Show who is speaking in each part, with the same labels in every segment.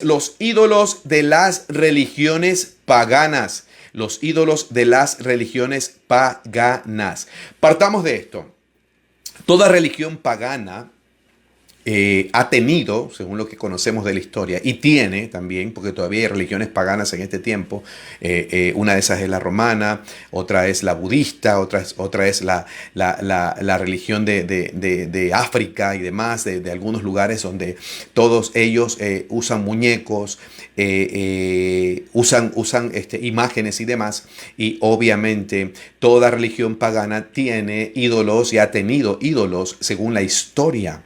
Speaker 1: Los ídolos de las religiones paganas. Los ídolos de las religiones paganas. Partamos de esto. Toda religión pagana ha tenido, según lo que conocemos de la historia, y tiene también, porque todavía hay religiones paganas en este tiempo, una de esas es la romana, otra es la budista, otra es la religión de África y demás, de algunos lugares donde todos ellos usan muñecos, usan imágenes y demás, y obviamente toda religión pagana tiene ídolos y ha tenido ídolos según la historia.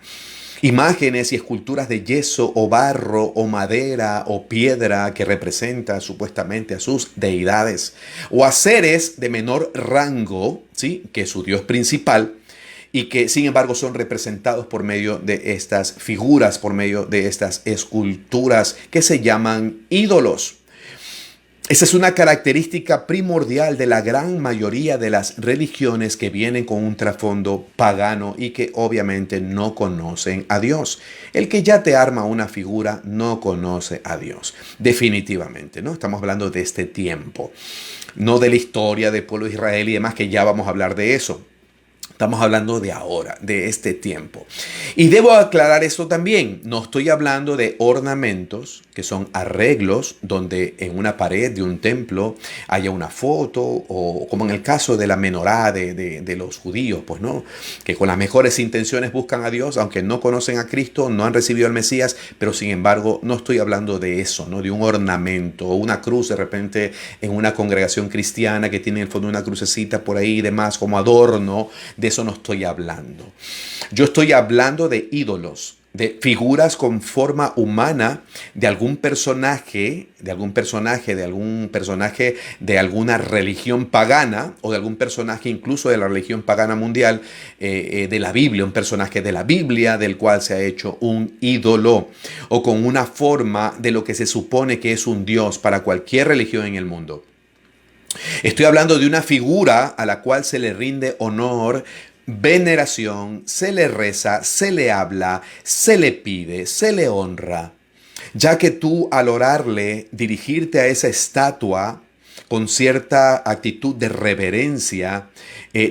Speaker 1: Imágenes y esculturas de yeso o barro o madera o piedra que representa supuestamente a sus deidades o a seres de menor rango, ¿sí?, que su dios principal, y que sin embargo son representados por medio de estas figuras, por medio de estas esculturas que se llaman ídolos. Esa es una característica primordial de la gran mayoría de las religiones que vienen con un trasfondo pagano y que obviamente no conocen a Dios. El que ya te arma una figura no conoce a Dios. Definitivamente, ¿no? Estamos hablando de este tiempo, no de la historia del pueblo de Israel y demás, que ya vamos a hablar de eso. Estamos hablando de ahora, de este tiempo. Y debo aclarar esto también. No estoy hablando de ornamentos, que son arreglos donde en una pared de un templo haya una foto, o como en el caso de la menorá de los judíos, pues no, que con las mejores intenciones buscan a Dios, aunque no conocen a Cristo, no han recibido al Mesías, pero sin embargo no estoy hablando de eso, ¿no? De un ornamento o una cruz de repente en una congregación cristiana que tiene en el fondo una crucecita por ahí y demás como adorno. De eso no estoy hablando. Yo estoy hablando de ídolos, de figuras con forma humana de algún personaje, de alguna religión pagana o de algún personaje incluso de la religión pagana mundial, de la Biblia, un personaje de la Biblia del cual se ha hecho un ídolo o con una forma de lo que se supone que es un Dios para cualquier religión en el mundo. Estoy hablando de una figura a la cual se le rinde honor, veneración, se le reza, se le habla, se le pide, se le honra. Ya que tú al orarle, dirigirte a esa estatua con cierta actitud de reverencia,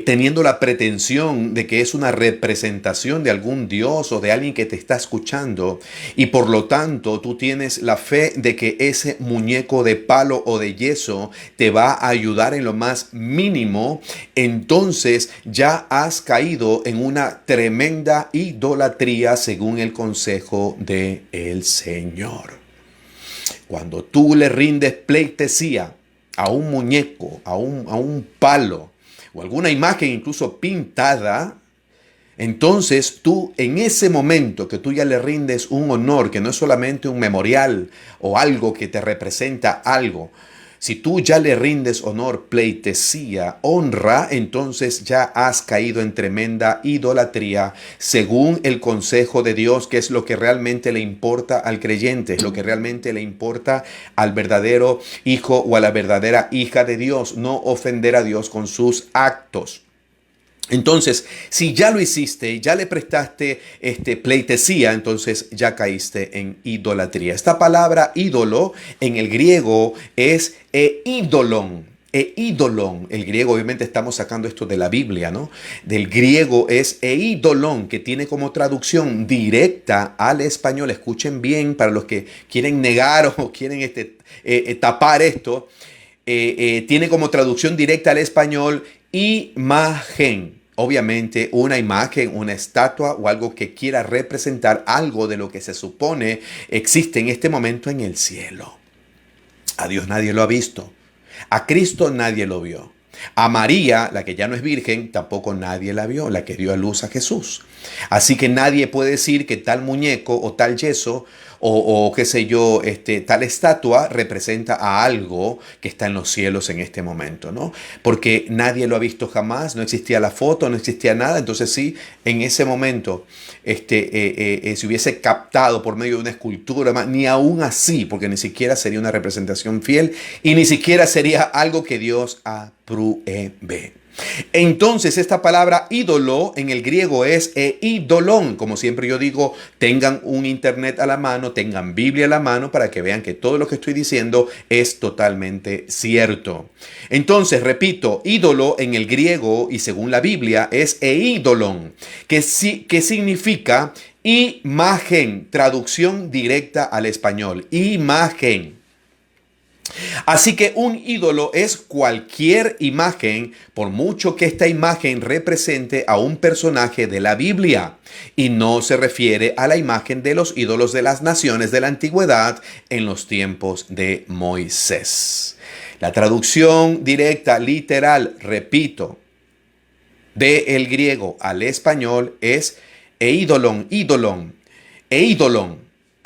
Speaker 1: teniendo la pretensión de que es una representación de algún Dios o de alguien que te está escuchando, y por lo tanto tú tienes la fe de que ese muñeco de palo o de yeso te va a ayudar en lo más mínimo, entonces ya has caído en una tremenda idolatría según el consejo del Señor. Cuando tú le rindes pleitesía a un muñeco, a un palo o alguna imagen incluso pintada, entonces tú en ese momento que tú ya le rindes un honor, que no es solamente un memorial o algo que te representa algo, si tú ya le rindes honor, pleitesía, honra, entonces ya has caído en tremenda idolatría según el consejo de Dios, que es lo que realmente le importa al creyente, es lo que realmente le importa al verdadero hijo o a la verdadera hija de Dios, no ofender a Dios con sus actos. Entonces, si ya lo hiciste, ya le prestaste pleitesía, entonces ya caíste en idolatría. Esta palabra ídolo en el griego es eidolon. Eidolon. El griego, obviamente estamos sacando esto de la Biblia, ¿no? Del griego es eidolon, que tiene como traducción directa al español. Escuchen bien para los que quieren negar o quieren tapar esto. Tiene como traducción directa al español imagen. Obviamente una imagen, una estatua o algo que quiera representar algo de lo que se supone existe en este momento en el cielo. A Dios nadie lo ha visto. A Cristo nadie lo vio. A María, la que ya no es virgen, tampoco nadie la vio, la que dio a luz a Jesús. Así que nadie puede decir que tal muñeco o tal yeso o qué sé yo, tal estatua representa a algo que está en los cielos en este momento, ¿no? Porque nadie lo ha visto jamás, no existía la foto, no existía nada. Entonces sí, en ese momento se hubiese captado por medio de una escultura, ni aún así, porque ni siquiera sería una representación fiel y ni siquiera sería algo que Dios apruebe. Entonces, esta palabra ídolo en el griego es eidolon. Como siempre yo digo, tengan un internet a la mano, tengan Biblia a la mano para que vean que todo lo que estoy diciendo es totalmente cierto. Entonces, repito, ídolo en el griego y según la Biblia es eidolon, que significa imagen, traducción directa al español, imagen. Así que un ídolo es cualquier imagen, por mucho que esta imagen represente a un personaje de la Biblia, y no se refiere a la imagen de los ídolos de las naciones de la antigüedad en los tiempos de Moisés. La traducción directa, literal, repito, del griego al español es eidolon,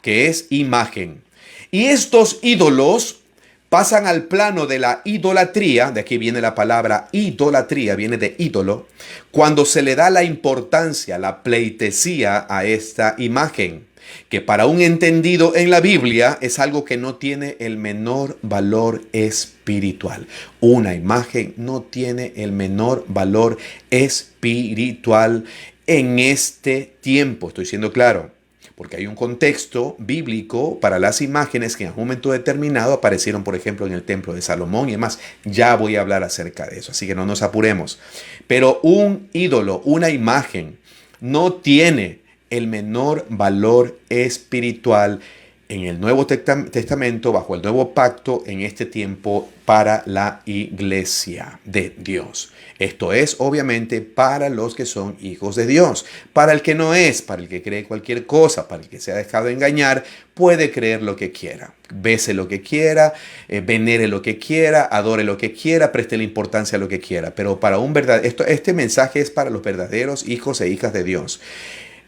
Speaker 1: que es imagen. Y estos ídolos pasan al plano de la idolatría, de aquí viene la palabra idolatría, viene de ídolo, cuando se le da la importancia, la pleitesía a esta imagen, que para un entendido en la Biblia es algo que no tiene el menor valor espiritual. Una imagen no tiene el menor valor espiritual en este tiempo, estoy siendo claro. Porque hay un contexto bíblico para las imágenes que en un momento determinado aparecieron, por ejemplo, en el templo de Salomón y demás. Ya voy a hablar acerca de eso, así que no nos apuremos. Pero un ídolo, una imagen, no tiene el menor valor espiritual en el Nuevo Testamento, bajo el Nuevo Pacto, en este tiempo para la iglesia de Dios. Esto es, obviamente, para los que son hijos de Dios. Para el que no es, para el que cree cualquier cosa, para el que se ha dejado engañar, puede creer lo que quiera. Bese lo que quiera, venere lo que quiera, adore lo que quiera, preste la importancia a lo que quiera. Pero para este mensaje es para los verdaderos hijos e hijas de Dios.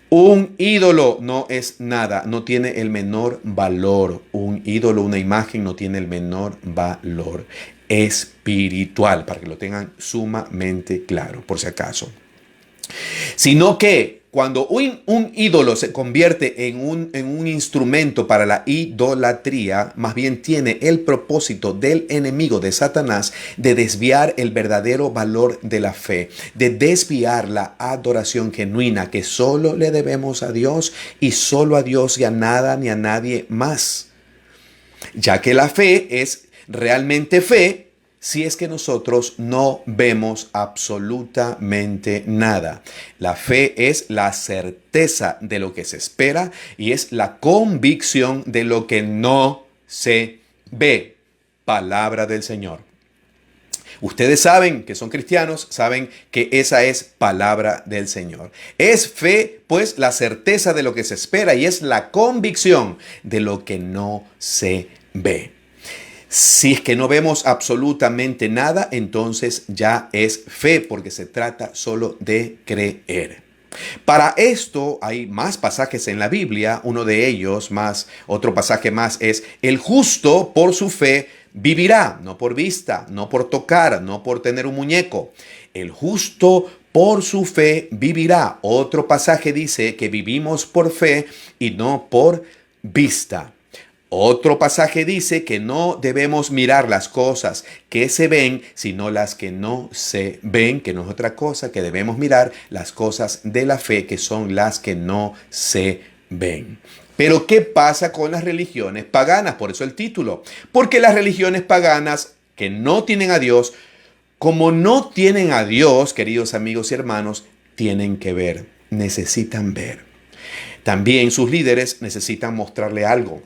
Speaker 1: Un ídolo no es nada, no tiene el menor valor. Un ídolo, una imagen no tiene el menor valor espiritual, para que lo tengan sumamente claro, por si acaso. Sino que cuando un ídolo se convierte en un instrumento para la idolatría, más bien tiene el propósito del enemigo de Satanás de desviar el verdadero valor de la fe, de desviar la adoración genuina que solo le debemos a Dios y solo a Dios y a nada ni a nadie más. Ya que la fe es realmente fe, si es que nosotros no vemos absolutamente nada. La fe es la certeza de lo que se espera y es la convicción de lo que no se ve. Palabra del Señor. Ustedes saben que son cristianos, saben que esa es palabra del Señor. Es fe, pues, la certeza de lo que se espera y es la convicción de lo que no se ve. Si es que no vemos absolutamente nada, entonces ya es fe, porque se trata solo de creer. Para esto hay más pasajes en la Biblia. Uno de ellos, otro pasaje más, es: el justo por su fe vivirá, no por vista, no por tocar, no por tener un muñeco. El justo por su fe vivirá. Otro pasaje dice que vivimos por fe y no por vista. Otro pasaje dice que no debemos mirar las cosas que se ven, sino las que no se ven, que no es otra cosa, que debemos mirar las cosas de la fe, que son las que no se ven. Pero ¿qué pasa con las religiones paganas? Por eso el título. Porque las religiones paganas que no tienen a Dios, como no tienen a Dios, queridos amigos y hermanos, tienen que ver, necesitan ver. También sus líderes necesitan mostrarle algo,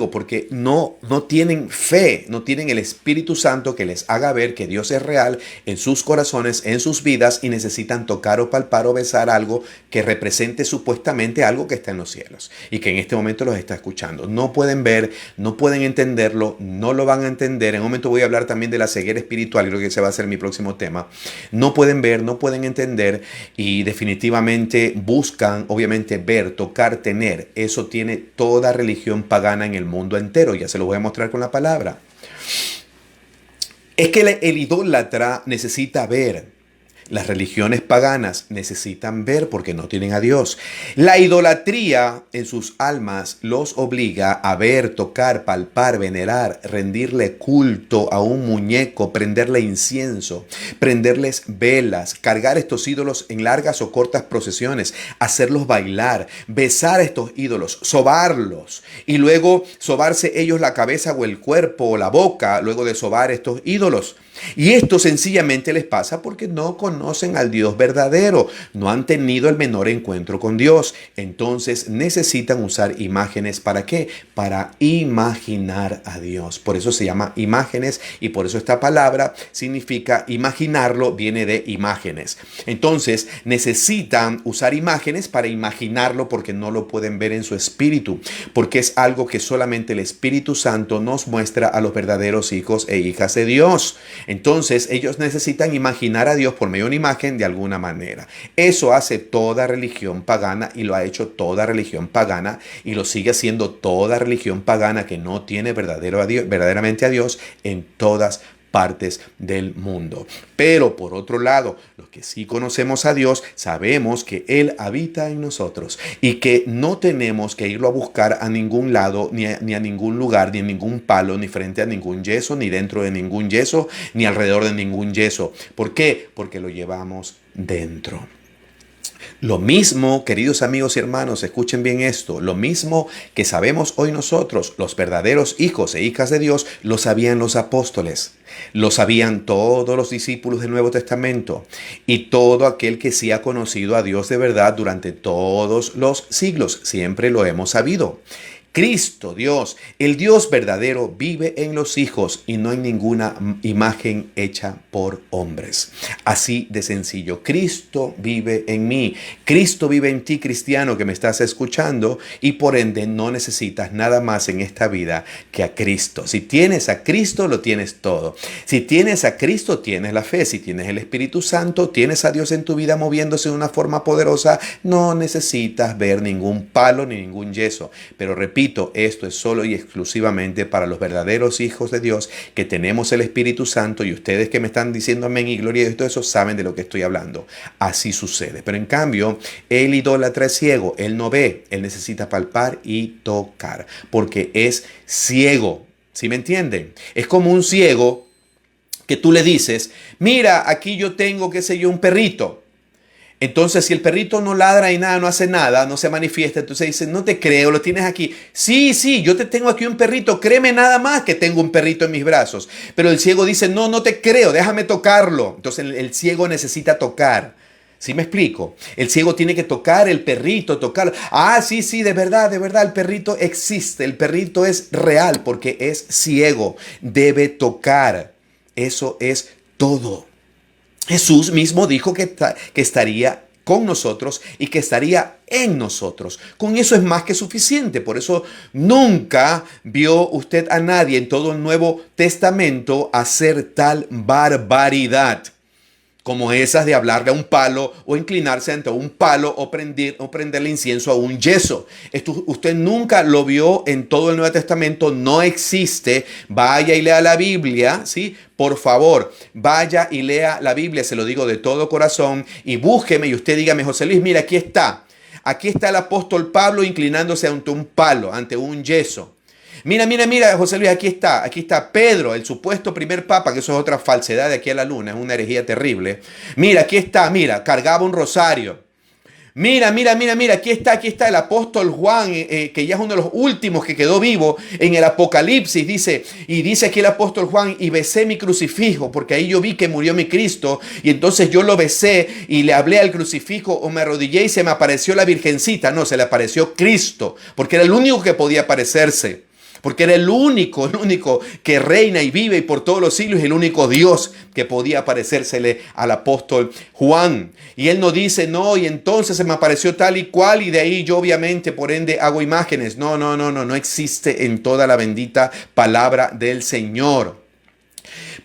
Speaker 1: porque no tienen fe, no tienen el Espíritu Santo que les haga ver que Dios es real en sus corazones, en sus vidas, y necesitan tocar o palpar o besar algo que represente supuestamente algo que está en los cielos y que en este momento los está escuchando. No pueden ver, no pueden entenderlo, no lo van a entender. En un momento voy a hablar también de la ceguera espiritual, creo que ese va a ser mi próximo tema. No pueden ver, no pueden entender y definitivamente buscan, obviamente, ver, tocar, tener. Eso tiene toda religión pagana en el mundo entero. Ya se lo voy a mostrar con la palabra. Es que el idólatra necesita ver. Las religiones paganas necesitan ver porque no tienen a Dios. La idolatría en sus almas los obliga a ver, tocar, palpar, venerar, rendirle culto a un muñeco, prenderle incienso, prenderles velas, cargar estos ídolos en largas o cortas procesiones, hacerlos bailar, besar a estos ídolos, sobarlos y luego sobarse ellos la cabeza o el cuerpo o la boca luego de sobar estos ídolos. Y esto sencillamente les pasa porque no conocen al Dios verdadero, no han tenido el menor encuentro con Dios. Entonces necesitan usar imágenes. ¿Para qué? Para imaginar a Dios. Por eso se llama imágenes y por eso esta palabra significa imaginarlo, viene de imágenes. Entonces necesitan usar imágenes para imaginarlo porque no lo pueden ver en su espíritu, porque es algo que solamente el Espíritu Santo nos muestra a los verdaderos hijos e hijas de Dios. Entonces ellos necesitan imaginar a Dios por medio de una imagen de alguna manera. Eso hace toda religión pagana y lo ha hecho toda religión pagana y lo sigue haciendo toda religión pagana que no tiene verdaderamente a Dios en todas partes del mundo. Pero por otro lado, los que sí conocemos a Dios, sabemos que Él habita en nosotros y que no tenemos que irlo a buscar a ningún lado, ni a ningún lugar, ni en ningún palo, ni frente a ningún yeso, ni dentro de ningún yeso, ni alrededor de ningún yeso. ¿Por qué? Porque lo llevamos dentro. Lo mismo, queridos amigos y hermanos, escuchen bien esto, lo mismo que sabemos hoy nosotros, los verdaderos hijos e hijas de Dios, lo sabían los apóstoles, lo sabían todos los discípulos del Nuevo Testamento y todo aquel que sí ha conocido a Dios de verdad durante todos los siglos, siempre lo hemos sabido. Cristo, Dios, el Dios verdadero, vive en los hijos y no en ninguna imagen hecha por hombres. Así de sencillo. Cristo vive en mí. Cristo vive en ti, cristiano, que me estás escuchando, y por ende no necesitas nada más en esta vida que a Cristo. Si tienes a Cristo, lo tienes todo. Si tienes a Cristo, tienes la fe. Si tienes el Espíritu Santo, tienes a Dios en tu vida moviéndose de una forma poderosa, no necesitas ver ningún palo ni ningún yeso. Pero repito, esto es solo y exclusivamente para los verdaderos hijos de Dios que tenemos el Espíritu Santo, y ustedes que me están diciendo amén y gloria y todo eso saben de lo que estoy hablando. Así sucede. Pero en cambio, el idólatra es ciego, él no ve, él necesita palpar y tocar porque es ciego. ¿Sí me entienden? Es como un ciego que tú le dices, mira, aquí yo tengo, qué sé yo, un perrito. Entonces, si el perrito no ladra y nada, no hace nada, no se manifiesta, entonces dice, no te creo, lo tienes aquí. Sí, yo te tengo aquí un perrito, créeme nada más que tengo un perrito en mis brazos. Pero el ciego dice, no te creo, déjame tocarlo. Entonces el ciego necesita tocar. ¿Sí me explico? El ciego tiene que tocar el perrito, tocarlo. Ah, sí, de verdad, el perrito existe, el perrito es real porque es ciego, debe tocar. Eso es todo. Jesús mismo dijo que estaría con nosotros y que estaría en nosotros. Con eso es más que suficiente. Por eso nunca vio usted a nadie en todo el Nuevo Testamento hacer tal barbaridad como esas de hablarle a un palo o inclinarse ante un palo o prenderle incienso a un yeso. Esto usted nunca lo vio en todo el Nuevo Testamento, no existe. Vaya y lea la Biblia, ¿sí? Por favor, vaya y lea la Biblia, se lo digo de todo corazón, y búsqueme y usted dígame, José Luis, mira, aquí está. Aquí está el apóstol Pablo inclinándose ante un palo, ante un yeso. Mira, José Luis, aquí está Pedro, el supuesto primer papa, que eso es otra falsedad de aquí a la luna, es una herejía terrible. Mira, aquí está, cargaba un rosario. Mira, aquí está el apóstol Juan, que ya es uno de los últimos que quedó vivo en el Apocalipsis, dice aquí el apóstol Juan, y besé mi crucifijo, porque ahí yo vi que murió mi Cristo, y entonces yo lo besé y le hablé al crucifijo, o me arrodillé y se me apareció la Virgencita. No, se le apareció Cristo, porque era el único que podía aparecerse. Porque era el único que reina y vive y por todos los siglos, y el único Dios que podía aparecérsele al apóstol Juan. Y él no dice, no, y entonces se me apareció tal y cual, y de ahí yo obviamente por ende hago imágenes. No existe en toda la bendita palabra del Señor.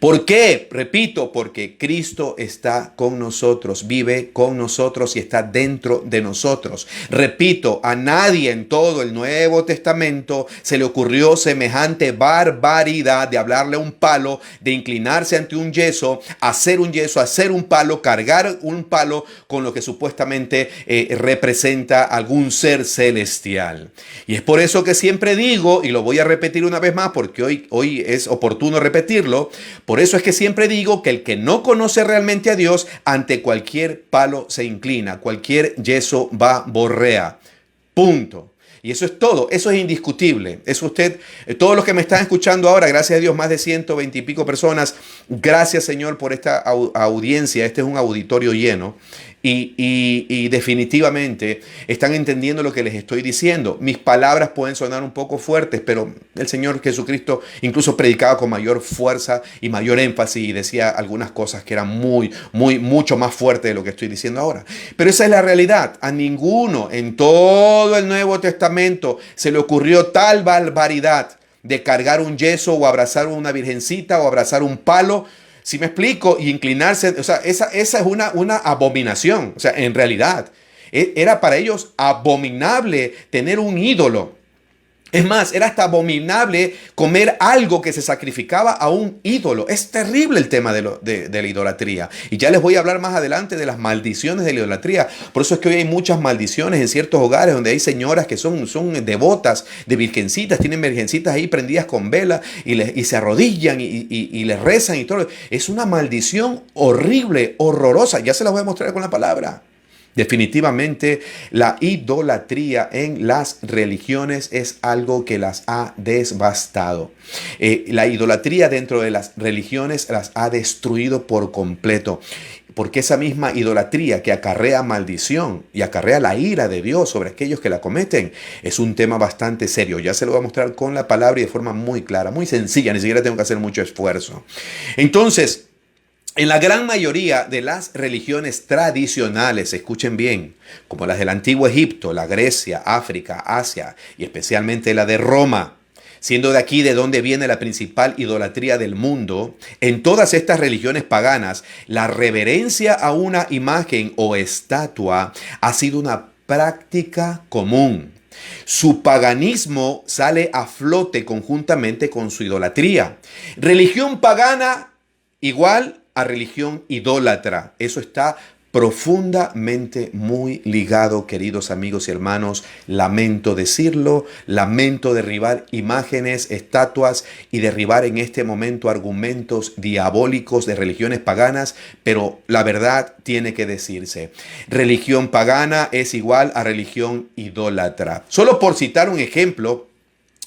Speaker 1: ¿Por qué? Repito, porque Cristo está con nosotros, vive con nosotros y está dentro de nosotros. Repito, a nadie en todo el Nuevo Testamento se le ocurrió semejante barbaridad de hablarle a un palo, de inclinarse ante un yeso, hacer un palo, cargar un palo con lo que supuestamente representa algún ser celestial. Y es por eso que siempre digo, y lo voy a repetir una vez más porque hoy es oportuno repetirlo, por eso es que siempre digo que el que no conoce realmente a Dios, ante cualquier palo se inclina, cualquier yeso va borrea. Punto. Y eso es todo, eso es indiscutible. Eso usted, todos los que me están escuchando ahora, gracias a Dios, más de 120 y pico personas, gracias Señor por esta audiencia, este es un auditorio lleno. Y definitivamente están entendiendo lo que les estoy diciendo. Mis palabras pueden sonar un poco fuertes, pero el Señor Jesucristo incluso predicaba con mayor fuerza y mayor énfasis y decía algunas cosas que eran mucho más fuertes de lo que estoy diciendo ahora. Pero esa es la realidad. A ninguno en todo el Nuevo Testamento se le ocurrió tal barbaridad de cargar un yeso o abrazar una virgencita o abrazar un palo. Si me explico, y inclinarse, o sea, esa es una abominación. O sea, en realidad, era para ellos abominable tener un ídolo. Es más, era hasta abominable comer algo que se sacrificaba a un ídolo. Es terrible el tema de la idolatría. Y ya les voy a hablar más adelante de las maldiciones de la idolatría. Por eso es que hoy hay muchas maldiciones en ciertos hogares donde hay señoras que son devotas de virgencitas, tienen virgencitas ahí prendidas con vela y se arrodillan y les rezan y todo. Es una maldición horrible, horrorosa. Ya se las voy a mostrar con la palabra. Definitivamente la idolatría en las religiones es algo que las ha devastado. La idolatría dentro de las religiones las ha destruido por completo. Porque esa misma idolatría que acarrea maldición y acarrea la ira de Dios sobre aquellos que la cometen es un tema bastante serio. Ya se lo voy a mostrar con la palabra y de forma muy clara, muy sencilla, ni siquiera tengo que hacer mucho esfuerzo. Entonces, en la gran mayoría de las religiones tradicionales, escuchen bien, como las del antiguo Egipto, la Grecia, África, Asia y especialmente la de Roma, siendo de aquí de donde viene la principal idolatría del mundo, en todas estas religiones paganas, la reverencia a una imagen o estatua ha sido una práctica común. Su paganismo sale a flote conjuntamente con su idolatría. Religión pagana igual a religión idólatra. Eso está profundamente muy ligado, queridos amigos y hermanos. Lamento decirlo, lamento derribar imágenes, estatuas y derribar en este momento argumentos diabólicos de religiones paganas, pero la verdad tiene que decirse. Religión pagana es igual a religión idólatra. Solo por citar un ejemplo,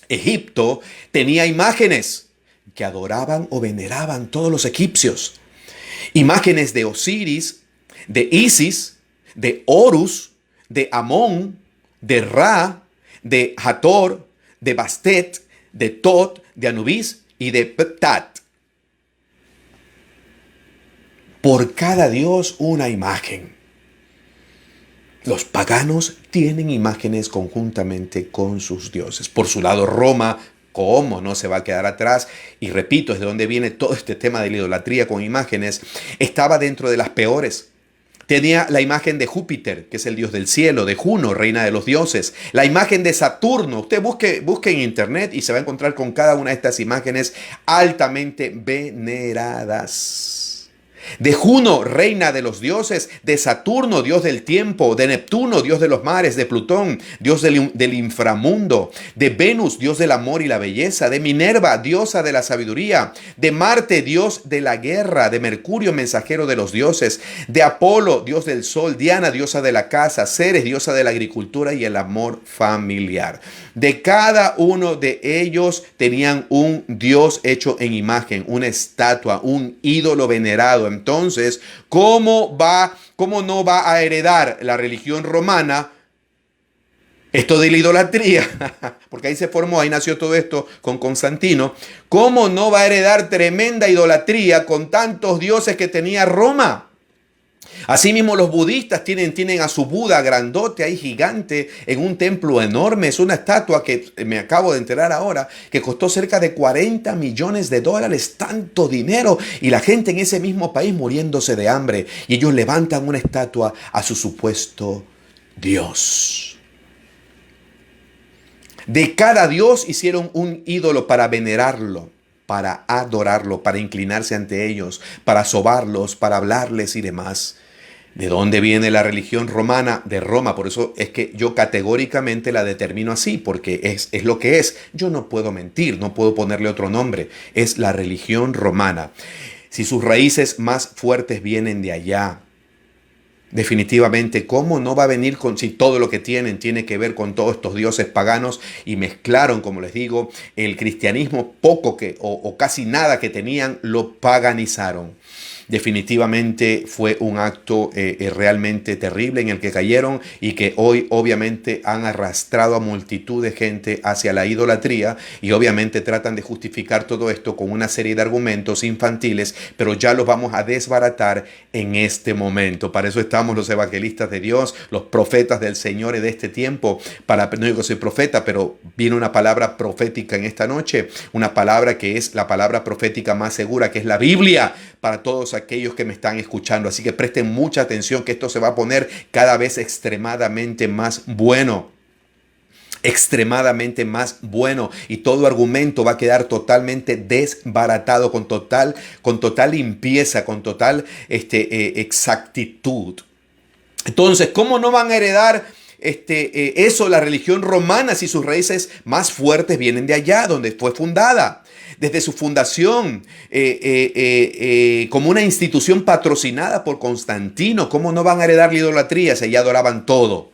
Speaker 1: Egipto tenía imágenes que adoraban o veneraban todos los egipcios. Imágenes de Osiris, de Isis, de Horus, de Amón, de Ra, de Hathor, de Bastet, de Tot, de Anubis y de Ptat. Por cada dios una imagen. Los paganos tienen imágenes conjuntamente con sus dioses. Por su lado, Roma, ¿cómo no se va a quedar atrás? Y repito, es de donde viene todo este tema de la idolatría con imágenes. Estaba dentro de las peores. Tenía la imagen de Júpiter, que es el dios del cielo, de Juno, reina de los dioses. La imagen de Saturno. Usted busque en internet y se va a encontrar con cada una de estas imágenes altamente veneradas. De Juno, reina de los dioses, de Saturno, dios del tiempo, de Neptuno, dios de los mares, de Plutón, dios del inframundo, de Venus, dios del amor y la belleza, de Minerva, diosa de la sabiduría, de Marte, dios de la guerra, de Mercurio, mensajero de los dioses, de Apolo, dios del sol, Diana, diosa de la casa, Ceres, diosa de la agricultura y el amor familiar. De cada uno de ellos tenían un dios hecho en imagen, una estatua, un ídolo venerado. Entonces, ¿cómo no va a heredar la religión romana esto de la idolatría? Porque ahí se formó, ahí nació todo esto con Constantino. ¿Cómo no va a heredar tremenda idolatría con tantos dioses que tenía Roma? Asimismo, los budistas tienen a su Buda grandote ahí, gigante, en un templo enorme. Es una estatua que me acabo de enterar ahora, que costó cerca de 40 millones de dólares, tanto dinero. Y la gente en ese mismo país muriéndose de hambre. Y ellos levantan una estatua a su supuesto Dios. De cada dios hicieron un ídolo para venerarlo, para adorarlo, para inclinarse ante ellos, para sobarlos, para hablarles y demás. ¿De dónde viene la religión romana? De Roma. Por eso es que yo categóricamente la determino así, porque es lo que es. Yo no puedo mentir, no puedo ponerle otro nombre. Es la religión romana. Si sus raíces más fuertes vienen de allá, definitivamente, ¿cómo no va a venir si todo lo que tiene que ver con todos estos dioses paganos y mezclaron, como les digo, el cristianismo poco o casi nada que tenían, lo paganizaron? Definitivamente fue un acto realmente terrible en el que cayeron y que hoy obviamente han arrastrado a multitud de gente hacia la idolatría y obviamente tratan de justificar todo esto con una serie de argumentos infantiles, pero ya los vamos a desbaratar en este momento. Para eso estamos los evangelistas de Dios, los profetas del Señor de este tiempo. No digo que soy profeta, pero viene una palabra profética en esta noche, una palabra que es la palabra profética más segura, que es la Biblia, para todos aquellos que me están escuchando. Así que presten mucha atención, que esto se va a poner cada vez extremadamente más bueno. Extremadamente más bueno, y todo argumento va a quedar totalmente desbaratado, con total limpieza, con total exactitud. Entonces, ¿cómo no van a heredar eso, la religión romana, si sus raíces más fuertes vienen de allá, donde fue fundada? Desde su fundación, como una institución patrocinada por Constantino, ¿cómo no van a heredar la idolatría si allá adoraban todo?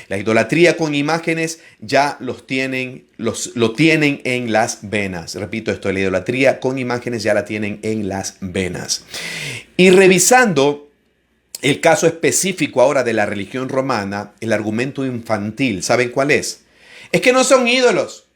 Speaker 1: La idolatría con imágenes ya lo tienen en las venas. Repito esto, la idolatría con imágenes ya la tienen en las venas. Y revisando el caso específico ahora de la religión romana, el argumento infantil, ¿saben cuál es? Es que no son ídolos.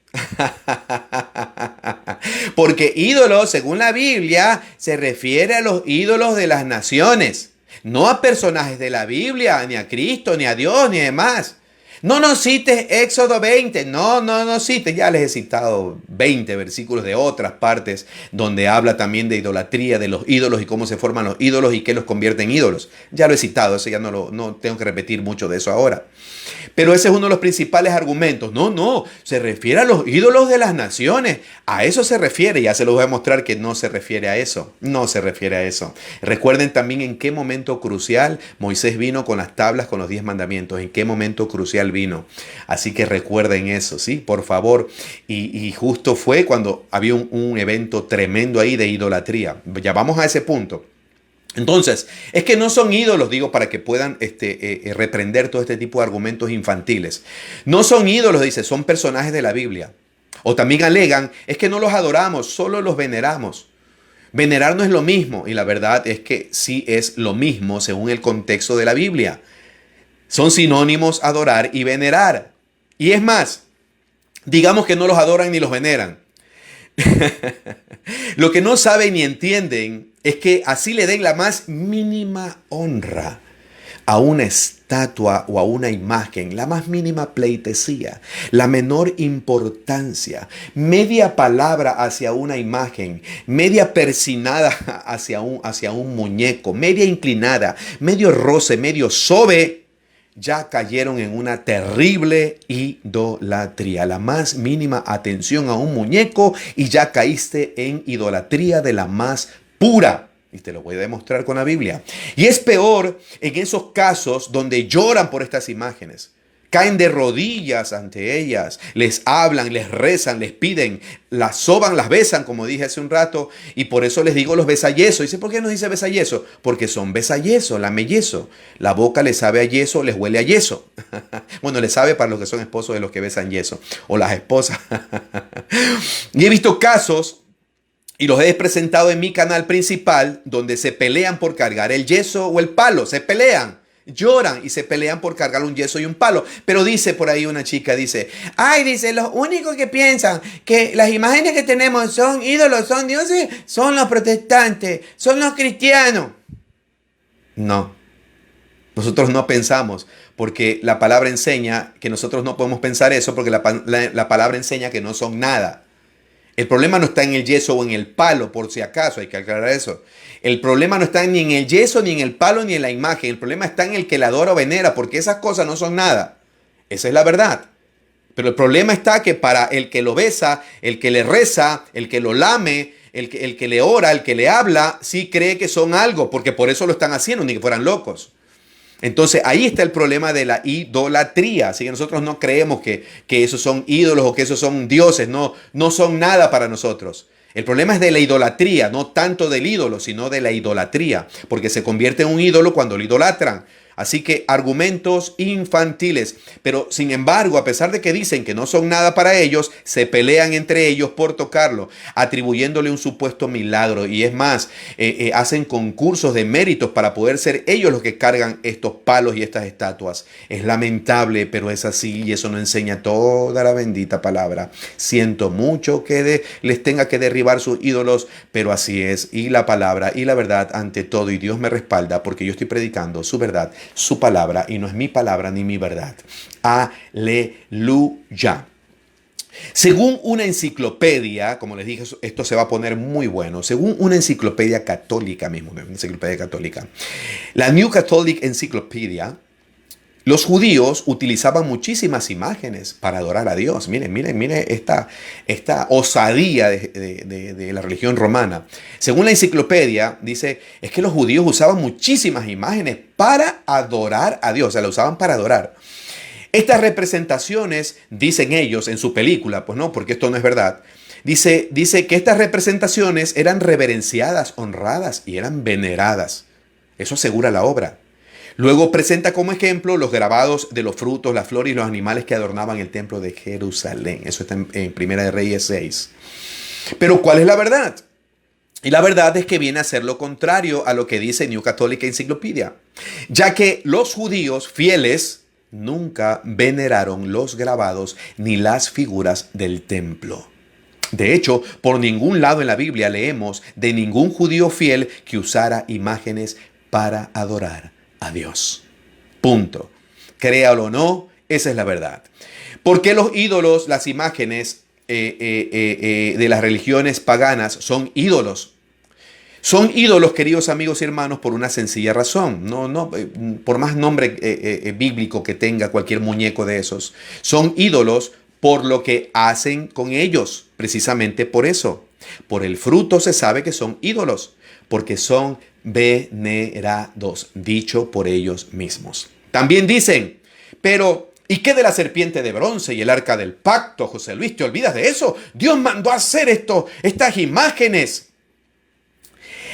Speaker 1: Porque ídolos, según la Biblia, se refiere a los ídolos de las naciones, no a personajes de la Biblia, ni a Cristo, ni a Dios, ni demás. No nos cites Éxodo 20, no cites, ya les he citado 20 versículos de otras partes donde habla también de idolatría, de los ídolos y cómo se forman los ídolos y qué los convierte en ídolos. Ya lo he citado, eso ya no tengo que repetir mucho de eso ahora. Pero ese es uno de los principales argumentos. No, se refiere a los ídolos de las naciones. A eso se refiere. Ya se los voy a mostrar que no se refiere a eso. No se refiere a eso. Recuerden también en qué momento crucial Moisés vino con las tablas, con los 10 mandamientos. En qué momento crucial vino. Así que recuerden eso, ¿sí? Por favor. Y justo fue cuando había un evento tremendo ahí de idolatría. Ya vamos a ese punto. Entonces, es que no son ídolos, digo, para que puedan reprender todo este tipo de argumentos infantiles. No son ídolos, dice, son personajes de la Biblia. O también alegan, es que no los adoramos, solo los veneramos. Venerar no es lo mismo, y la verdad es que sí es lo mismo según el contexto de la Biblia. Son sinónimos adorar y venerar. Y es más, digamos que no los adoran ni los veneran. Lo que no saben ni entienden es que así le den la más mínima honra a una estatua o a una imagen, la más mínima pleitesía, la menor importancia, media palabra hacia una imagen, media persinada hacia un muñeco, media inclinada, medio roce, medio sobe, ya cayeron en una terrible idolatría. La más mínima atención a un muñeco y ya caíste en idolatría de la más pura. Y te lo voy a demostrar con la Biblia. Y es peor en esos casos donde lloran por estas imágenes. Caen de rodillas ante ellas, les hablan, les rezan, les piden, las soban, las besan, como dije hace un rato, y por eso les digo los besayesos. Dice, ¿por qué nos dice besayeso? Porque son besayesos, lameyeso. La boca les sabe a yeso, les huele a yeso. Bueno, les sabe para los que son esposos de los que besan yeso, o las esposas. Y he visto casos, y los he presentado en mi canal principal, donde se pelean por cargar el yeso o el palo, se pelean. Lloran y se pelean por cargar un yeso y un palo. Pero dice por ahí una chica, dice, dice, los únicos que piensan que las imágenes que tenemos son ídolos, son dioses, son los protestantes, son los cristianos. No, Nosotros no pensamos, porque la palabra enseña que nosotros no podemos pensar eso, porque la palabra enseña que no son nada. El problema no está en el yeso o en el palo, por si acaso, hay que aclarar eso. El problema no está ni en el yeso, ni en el palo, ni en la imagen. El problema está en el que la adora o venera, porque esas cosas no son nada. Esa es la verdad. Pero el problema está que para el que lo besa, el que le reza, el que lo lame, el que le ora, el que le habla, sí cree que son algo, porque por eso lo están haciendo, ni que fueran locos. Entonces ahí está el problema de la idolatría. Así que nosotros no creemos que esos son ídolos o que esos son dioses. No, no son nada para nosotros. El problema es de la idolatría, no tanto del ídolo, sino de la idolatría. Porque se convierte en un ídolo cuando lo idolatran. Así que argumentos infantiles. Pero sin embargo, a pesar de que dicen que no son nada para ellos, se pelean entre ellos por tocarlo, atribuyéndole un supuesto milagro. Y es más, hacen concursos de méritos para poder ser ellos los que cargan estos palos y estas estatuas. Es lamentable, pero es así y eso nos enseña toda la bendita palabra. Siento mucho que les tenga que derribar sus ídolos, pero así es. Y la palabra y la verdad ante todo. Y Dios me respalda porque yo estoy predicando su verdad, su palabra, y no es mi palabra ni mi verdad. Aleluya. Según una enciclopedia, como les dije, esto se va a poner muy bueno. Según una enciclopedia católica mismo, una enciclopedia católica, la New Catholic Encyclopedia, los judíos utilizaban muchísimas imágenes para adorar a Dios. Miren esta osadía de la religión romana. Según la enciclopedia, dice, es que los judíos usaban muchísimas imágenes para adorar a Dios. O sea, la usaban para adorar. Estas representaciones, dicen ellos en su película, pues no, porque esto no es verdad. Dice que estas representaciones eran reverenciadas, honradas y eran veneradas. Eso asegura la obra. Luego presenta como ejemplo los grabados de los frutos, las flores y los animales que adornaban el templo de Jerusalén. Eso está en Primera de Reyes 6. Pero ¿cuál es la verdad? Y la verdad es que viene a ser lo contrario a lo que dice New Catholic Encyclopedia, ya que los judíos fieles nunca veneraron los grabados ni las figuras del templo. De hecho, por ningún lado en la Biblia leemos de ningún judío fiel que usara imágenes para adorar a Dios. Punto. Créalo o no, esa es la verdad. ¿Por qué los ídolos, las imágenes de las religiones paganas son ídolos? Son ídolos, queridos amigos y hermanos, por una sencilla razón. No, por más nombre bíblico que tenga cualquier muñeco de esos. Son ídolos por lo que hacen con ellos. Precisamente por eso. Por el fruto se sabe que son ídolos. Porque son venerados, dicho por ellos mismos. También dicen, pero ¿y qué de la serpiente de bronce y el arca del pacto, José Luis? ¿Te olvidas de eso? Dios mandó a hacer estas imágenes.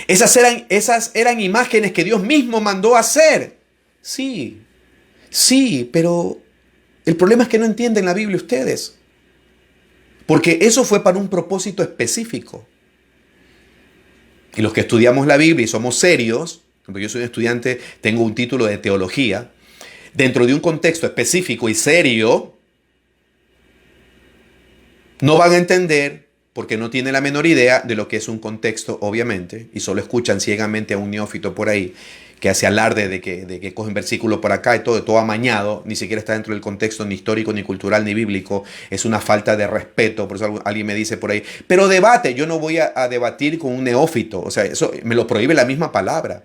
Speaker 1: Esas eran imágenes que Dios mismo mandó a hacer. Sí, pero el problema es que no entienden la Biblia ustedes. Porque eso fue para un propósito específico. Y los que estudiamos la Biblia y somos serios, como yo soy un estudiante, tengo un título de teología, dentro de un contexto específico y serio, no van a entender porque no tienen la menor idea de lo que es un contexto, obviamente, y solo escuchan ciegamente a un neófito por ahí que hace alarde de que cogen versículos por acá y todo amañado, ni siquiera está dentro del contexto ni histórico, ni cultural, ni bíblico. Es una falta de respeto. Por eso alguien me dice por ahí, pero debate. Yo no voy a debatir con un neófito. O sea, eso me lo prohíbe la misma palabra.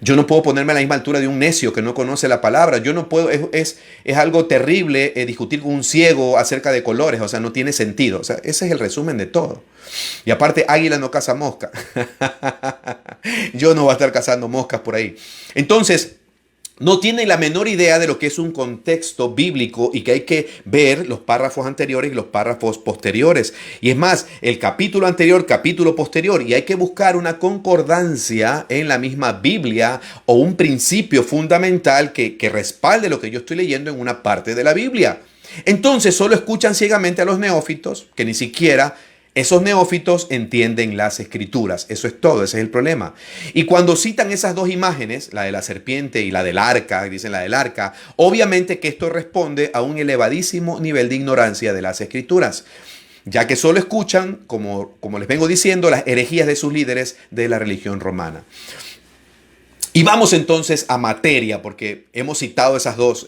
Speaker 1: Yo no puedo ponerme a la misma altura de un necio que no conoce la palabra. Yo no puedo, es algo terrible discutir con un ciego acerca de colores. O sea, no tiene sentido. O sea, ese es el resumen de todo. Y aparte, águila no caza mosca. Yo no voy a estar cazando moscas por ahí. Entonces, no tienen la menor idea de lo que es un contexto bíblico y que hay que ver los párrafos anteriores y los párrafos posteriores. Y es más, el capítulo anterior, capítulo posterior, y hay que buscar una concordancia en la misma Biblia o un principio fundamental que respalde lo que yo estoy leyendo en una parte de la Biblia. Entonces, solo escuchan ciegamente a los neófitos, que ni siquiera esos neófitos entienden las escrituras. Eso es todo, ese es el problema. Y cuando citan esas dos imágenes, la de la serpiente y la del arca, dicen la del arca, obviamente que esto responde a un elevadísimo nivel de ignorancia de las escrituras, ya que solo escuchan, como les vengo diciendo, las herejías de sus líderes de la religión romana. Y vamos entonces a materia, porque hemos citado esas dos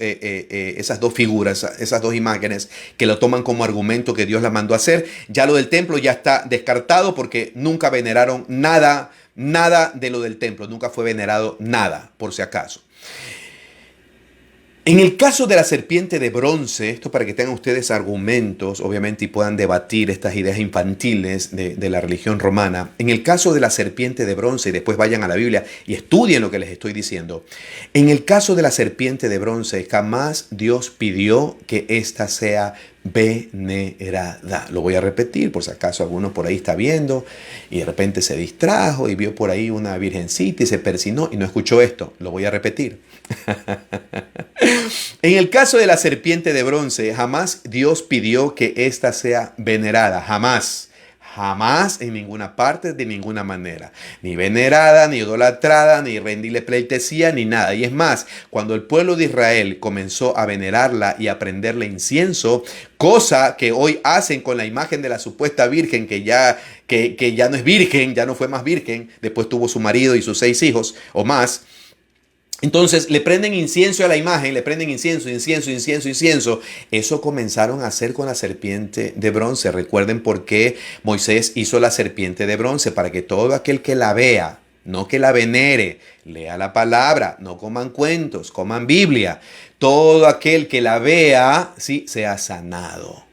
Speaker 1: figuras, esas dos imágenes que lo toman como argumento que Dios las mandó a hacer. Ya lo del templo ya está descartado porque nunca veneraron nada, nada de lo del templo, nunca fue venerado nada, por si acaso. En el caso de la serpiente de bronce, esto para que tengan ustedes argumentos, obviamente, y puedan debatir estas ideas infantiles de la religión romana. En el caso de la serpiente de bronce, y después vayan a la Biblia y estudien lo que les estoy diciendo. En el caso de la serpiente de bronce, jamás Dios pidió que ésta sea venerada. Lo voy a repetir por si acaso alguno por ahí está viendo y de repente se distrajo y vio por ahí una virgencita y se persinó y no escuchó esto. Lo voy a repetir. En el caso de la serpiente de bronce, jamás Dios pidió que ésta sea venerada. Jamás. Jamás en ninguna parte, de ninguna manera. Ni venerada, ni idolatrada, ni rendirle pleitesía, ni nada. Y es más, cuando el pueblo de Israel comenzó a venerarla y a prenderle incienso, cosa que hoy hacen con la imagen de la supuesta virgen que ya no es virgen, ya no fue más virgen, después tuvo su marido y sus 6 hijos o más. Entonces le prenden incienso a la imagen, le prenden incienso. Eso comenzaron a hacer con la serpiente de bronce. Recuerden por qué Moisés hizo la serpiente de bronce, para que todo aquel que la vea, no que la venere, lea la palabra, no coman cuentos, coman Biblia. Todo aquel que la vea, sí, sea sanado.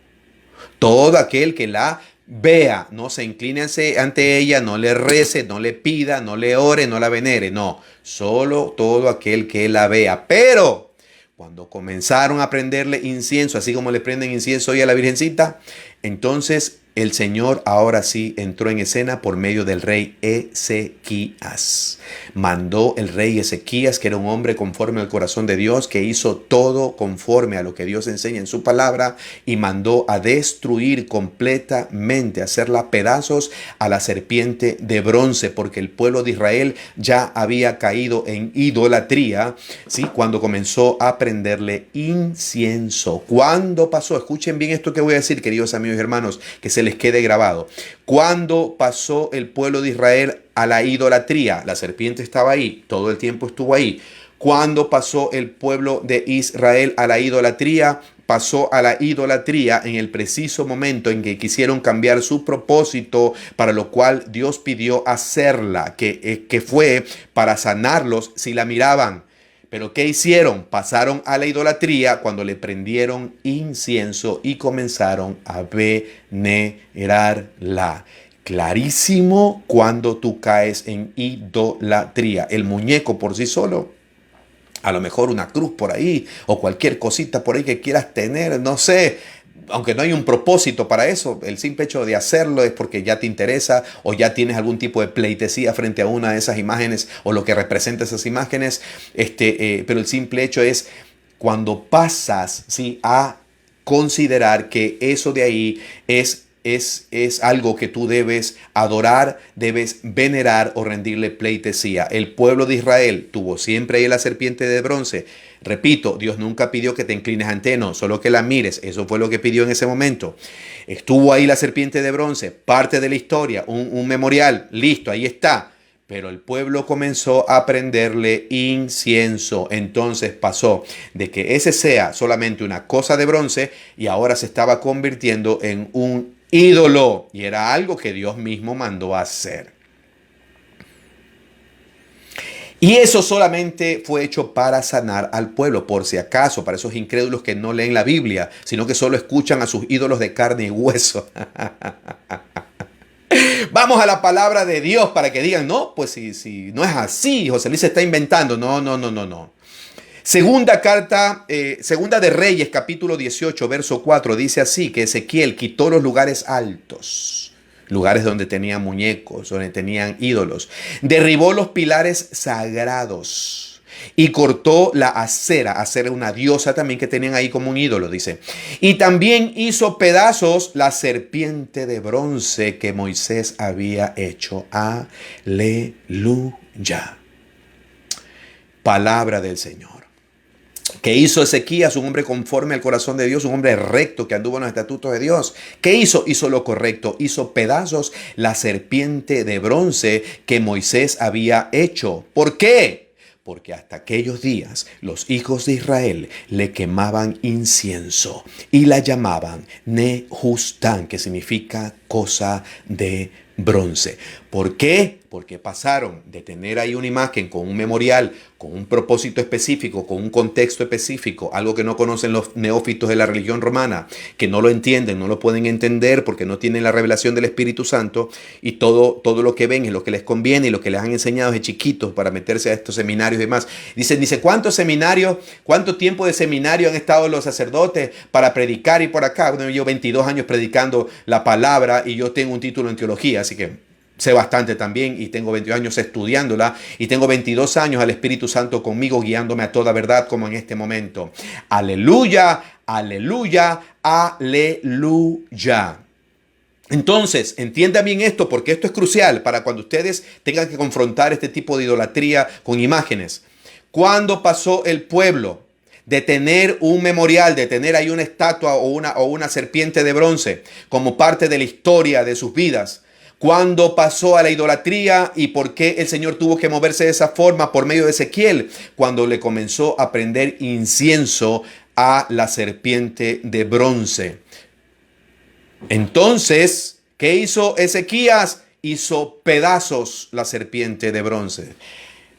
Speaker 1: Todo aquel que la vea, no se incline ante ella, no le rece, no le pida, no le ore, no la venere, no, solo todo aquel que la vea. Pero cuando comenzaron a prenderle incienso, así como le prenden incienso hoy a la Virgencita, entonces el Señor ahora sí entró en escena por medio del rey Ezequías. Mandó el rey Ezequías, que era un hombre conforme al corazón de Dios, que hizo todo conforme a lo que Dios enseña en su palabra, y mandó a destruir completamente, a hacerla pedazos a la serpiente de bronce, porque el pueblo de Israel ya había caído en idolatría, ¿sí? Cuando comenzó a prenderle incienso. ¿Cuándo pasó? Escuchen bien esto que voy a decir, queridos amigos y hermanos, que se les quede grabado. Cuando pasó el pueblo de Israel a la idolatría, la serpiente estaba ahí, todo el tiempo estuvo ahí. Cuando pasó el pueblo de Israel a la idolatría, pasó a la idolatría en el preciso momento en que quisieron cambiar su propósito, para lo cual Dios pidió hacerla, que fue para sanarlos si la miraban. Pero ¿qué hicieron? Pasaron a la idolatría cuando le prendieron incienso y comenzaron a venerarla. Clarísimo cuando tú caes en idolatría. El muñeco por sí solo, a lo mejor una cruz por ahí o cualquier cosita por ahí que quieras tener, no sé. Aunque no hay un propósito para eso, el simple hecho de hacerlo es porque ya te interesa o ya tienes algún tipo de pleitesía frente a una de esas imágenes o lo que representa esas imágenes. Pero el simple hecho es cuando pasas, ¿sí?, a considerar que eso de ahí es algo que tú debes adorar, debes venerar o rendirle pleitesía. El pueblo de Israel tuvo siempre ahí la serpiente de bronce. Repito, Dios nunca pidió que te inclines ante, no, solo que la mires. Eso fue lo que pidió en ese momento. Estuvo ahí la serpiente de bronce, parte de la historia, un memorial, listo, ahí está. Pero el pueblo comenzó a prenderle incienso. Entonces pasó de que ese sea solamente una cosa de bronce y ahora se estaba convirtiendo en un ídolo. Y era algo que Dios mismo mandó a hacer. Y eso solamente fue hecho para sanar al pueblo, por si acaso, para esos incrédulos que no leen la Biblia, sino que solo escuchan a sus ídolos de carne y hueso. Vamos a la palabra de Dios para que digan, no, pues si no es así, José Luis se está inventando. No. Segunda de Reyes, capítulo 18, verso 4, dice así, que Ezequiel quitó los lugares altos, lugares donde tenían muñecos, donde tenían ídolos. Derribó los pilares sagrados y cortó la acera una diosa también que tenían ahí como un ídolo, dice. Y también hizo pedazos la serpiente de bronce que Moisés había hecho. Aleluya. Palabra del Señor. ¿Qué hizo Ezequías? Un hombre conforme al corazón de Dios, un hombre recto que anduvo en los estatutos de Dios. ¿Qué hizo? Hizo lo correcto. Hizo pedazos la serpiente de bronce que Moisés había hecho. ¿Por qué? porque hasta aquellos días los hijos de Israel le quemaban incienso y la llamaban Nehustán, que significa cosa de bronce. ¿Por qué? Porque pasaron de tener ahí una imagen con un memorial, con un propósito específico, con un contexto específico, algo que no conocen los neófitos de la religión romana, que no lo entienden, no lo pueden entender porque no tienen la revelación del Espíritu Santo, y todo lo que ven es lo que les conviene y lo que les han enseñado desde chiquitos para meterse a estos seminarios y demás. Dice, ¿cuántos seminarios, cuánto tiempo de seminario han estado los sacerdotes para predicar y por acá? Bueno, yo 22 años predicando la palabra y yo tengo un título en teología, así que sé bastante también y tengo 22 años estudiándola y tengo 22 años al Espíritu Santo conmigo guiándome a toda verdad como en este momento. Aleluya, aleluya, aleluya. Entonces, entiendan bien esto porque esto es crucial para cuando ustedes tengan que confrontar este tipo de idolatría con imágenes. ¿Cuándo pasó el pueblo de tener un memorial, de tener ahí una estatua o una serpiente de bronce como parte de la historia de sus vidas? ¿Cuándo pasó a la idolatría y por qué el Señor tuvo que moverse de esa forma por medio de Ezequiel? Cuando le comenzó a prender incienso a la serpiente de bronce. Entonces, ¿qué hizo Ezequías? Hizo pedazos la serpiente de bronce.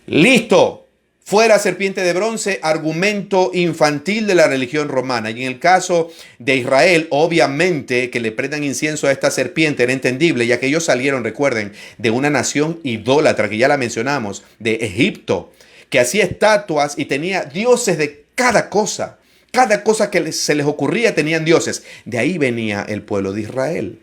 Speaker 1: ¡Listo! Fuera serpiente de bronce, argumento infantil de la religión romana. Y en el caso de Israel, obviamente que le prendan incienso a esta serpiente era entendible, ya que ellos salieron, recuerden, de una nación idólatra, que ya la mencionamos, de Egipto, que hacía estatuas y tenía dioses de cada cosa. Cada cosa que se les ocurría tenían dioses. De ahí venía el pueblo de Israel.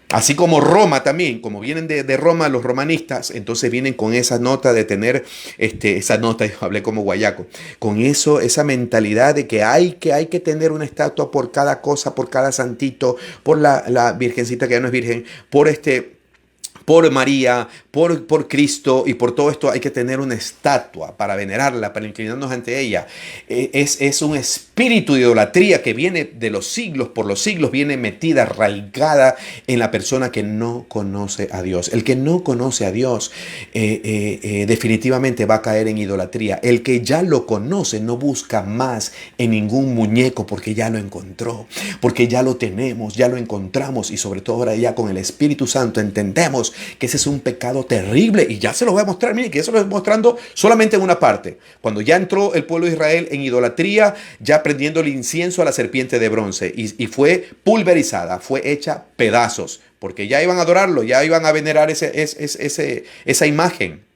Speaker 1: Así como Roma también, como vienen de Roma los romanistas, entonces vienen con esa nota de tener, esa nota, yo hablé como guayaco, con eso, esa mentalidad de que hay que tener una estatua por cada cosa, por cada santito, por la virgencita que ya no es virgen, por María, por Cristo y por todo esto hay que tener una estatua para venerarla, para inclinarnos ante ella. Es un espíritu de idolatría que viene de los siglos, por los siglos, viene metida, arraigada en la persona que no conoce a Dios. El que no conoce a Dios definitivamente va a caer en idolatría. El que ya lo conoce no busca más en ningún muñeco porque ya lo encontró, porque ya lo tenemos, ya lo encontramos y sobre todo ahora ya con el Espíritu Santo entendemos que ese es un pecado terrible y ya se lo voy a mostrar. Miren que eso lo estoy mostrando solamente en una parte. Cuando ya entró el pueblo de Israel en idolatría, ya prendiendo el incienso a la serpiente de bronce y fue pulverizada, fue hecha pedazos, porque ya iban a adorarlo, ya iban a venerar esa imagen.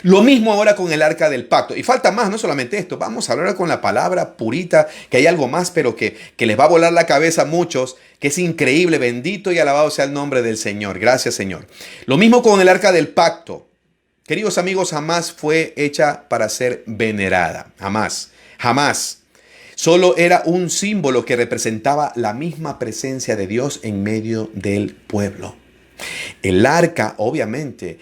Speaker 1: Lo mismo ahora con el arca del pacto. Y falta más, no solamente esto. Vamos a hablar con la palabra purita, que hay algo más, pero que les va a volar la cabeza a muchos, que es increíble. Bendito y alabado sea el nombre del Señor. Gracias, Señor. Lo mismo con el arca del pacto. Queridos amigos, jamás fue hecha para ser venerada. Jamás. Jamás. Solo era un símbolo que representaba la misma presencia de Dios en medio del pueblo. El arca, obviamente,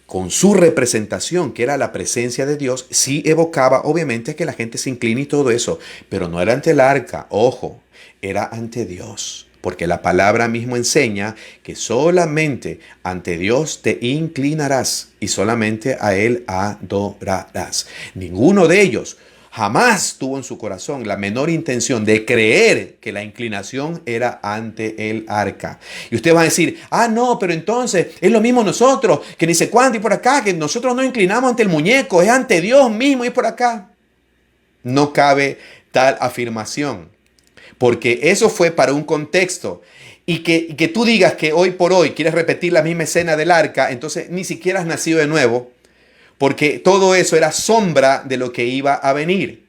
Speaker 1: con su representación, que era la presencia de Dios, sí evocaba, obviamente, que la gente se incline y todo eso, pero no era ante el arca, ojo, era ante Dios. Porque la palabra mismo enseña que solamente ante Dios te inclinarás y solamente a Él adorarás. Ninguno de ellos jamás tuvo en su corazón la menor intención de creer que la inclinación era ante el arca. Y usted va a decir, no, pero entonces es lo mismo nosotros, que ni sé cuánto y por acá, que nosotros no inclinamos ante el muñeco, es ante Dios mismo y por acá. No cabe tal afirmación, porque eso fue para un contexto. Y que tú digas que hoy por hoy quieres repetir la misma escena del arca, entonces ni siquiera has nacido de nuevo. Porque todo eso era sombra de lo que iba a venir.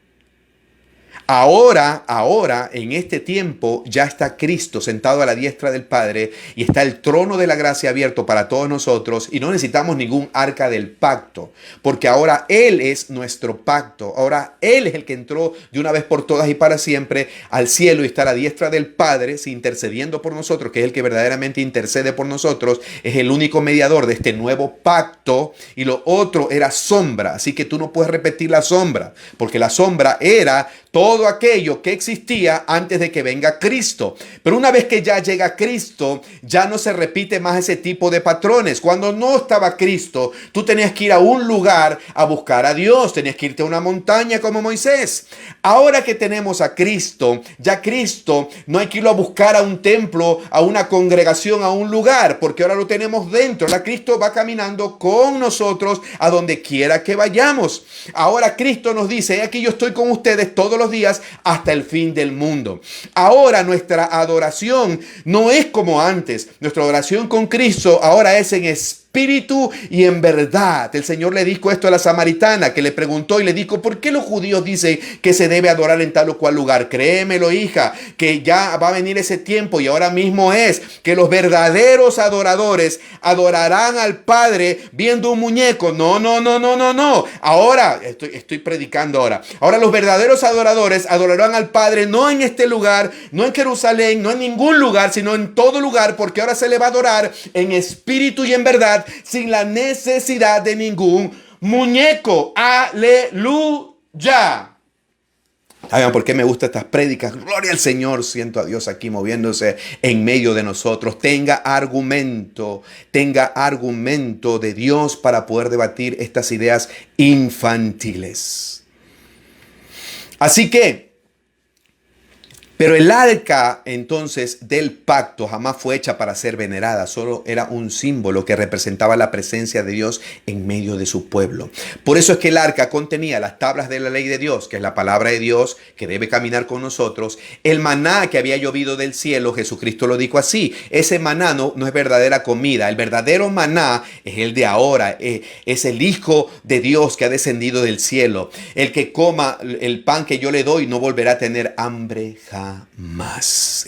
Speaker 1: Ahora, en este tiempo, ya está Cristo sentado a la diestra del Padre y está el trono de la gracia abierto para todos nosotros y no necesitamos ningún arca del pacto, porque ahora Él es nuestro pacto. Ahora Él es el que entró de una vez por todas y para siempre al cielo y está a la diestra del Padre, intercediendo por nosotros, que es el que verdaderamente intercede por nosotros, es el único mediador de este nuevo pacto, y lo otro era sombra, así que tú no puedes repetir la sombra, porque la sombra era todo todo aquello que existía antes de que venga Cristo. Pero una vez que ya llega Cristo, ya no se repite más ese tipo de patrones. Cuando no estaba Cristo, tú tenías que ir a un lugar a buscar a Dios, tenías que irte a una montaña como Moisés. Ahora que tenemos a Cristo, ya Cristo no hay que irlo a buscar a un templo, a una congregación, a un lugar, porque ahora lo tenemos dentro. Ahora Cristo va caminando con nosotros a donde quiera que vayamos. Ahora Cristo nos dice: aquí yo estoy con ustedes todos los días hasta el fin del mundo. Ahora nuestra adoración no es como antes. Nuestra adoración con Cristo ahora es en espíritu y en verdad. El Señor le dijo esto a la samaritana, que le preguntó y le dijo: ¿por qué los judíos dicen que se debe adorar en tal o cual lugar? Créemelo, hija, que ya va a venir ese tiempo, y ahora mismo es, que los verdaderos adoradores adorarán al Padre viendo un muñeco. No. Ahora, estoy predicando ahora. Ahora los verdaderos adoradores adorarán al Padre no en este lugar, no en Jerusalén, no en ningún lugar, sino en todo lugar, porque ahora se le va a adorar en espíritu y en verdad, sin la necesidad de ningún muñeco. Aleluya. ¿Saben por qué me gustan estas prédicas? Gloria al Señor. Siento a Dios aquí moviéndose en medio de nosotros. Tenga argumento de Dios para poder debatir estas ideas infantiles. Así que, pero el arca entonces del pacto jamás fue hecha para ser venerada, solo era un símbolo que representaba la presencia de Dios en medio de su pueblo. Por eso es que el arca contenía las tablas de la ley de Dios, que es la palabra de Dios que debe caminar con nosotros, el maná que había llovido del cielo. Jesucristo lo dijo así: ese maná no es verdadera comida, el verdadero maná es el de ahora, es el Hijo de Dios que ha descendido del cielo. El que coma el pan que yo le doy no volverá a tener hambre jamás.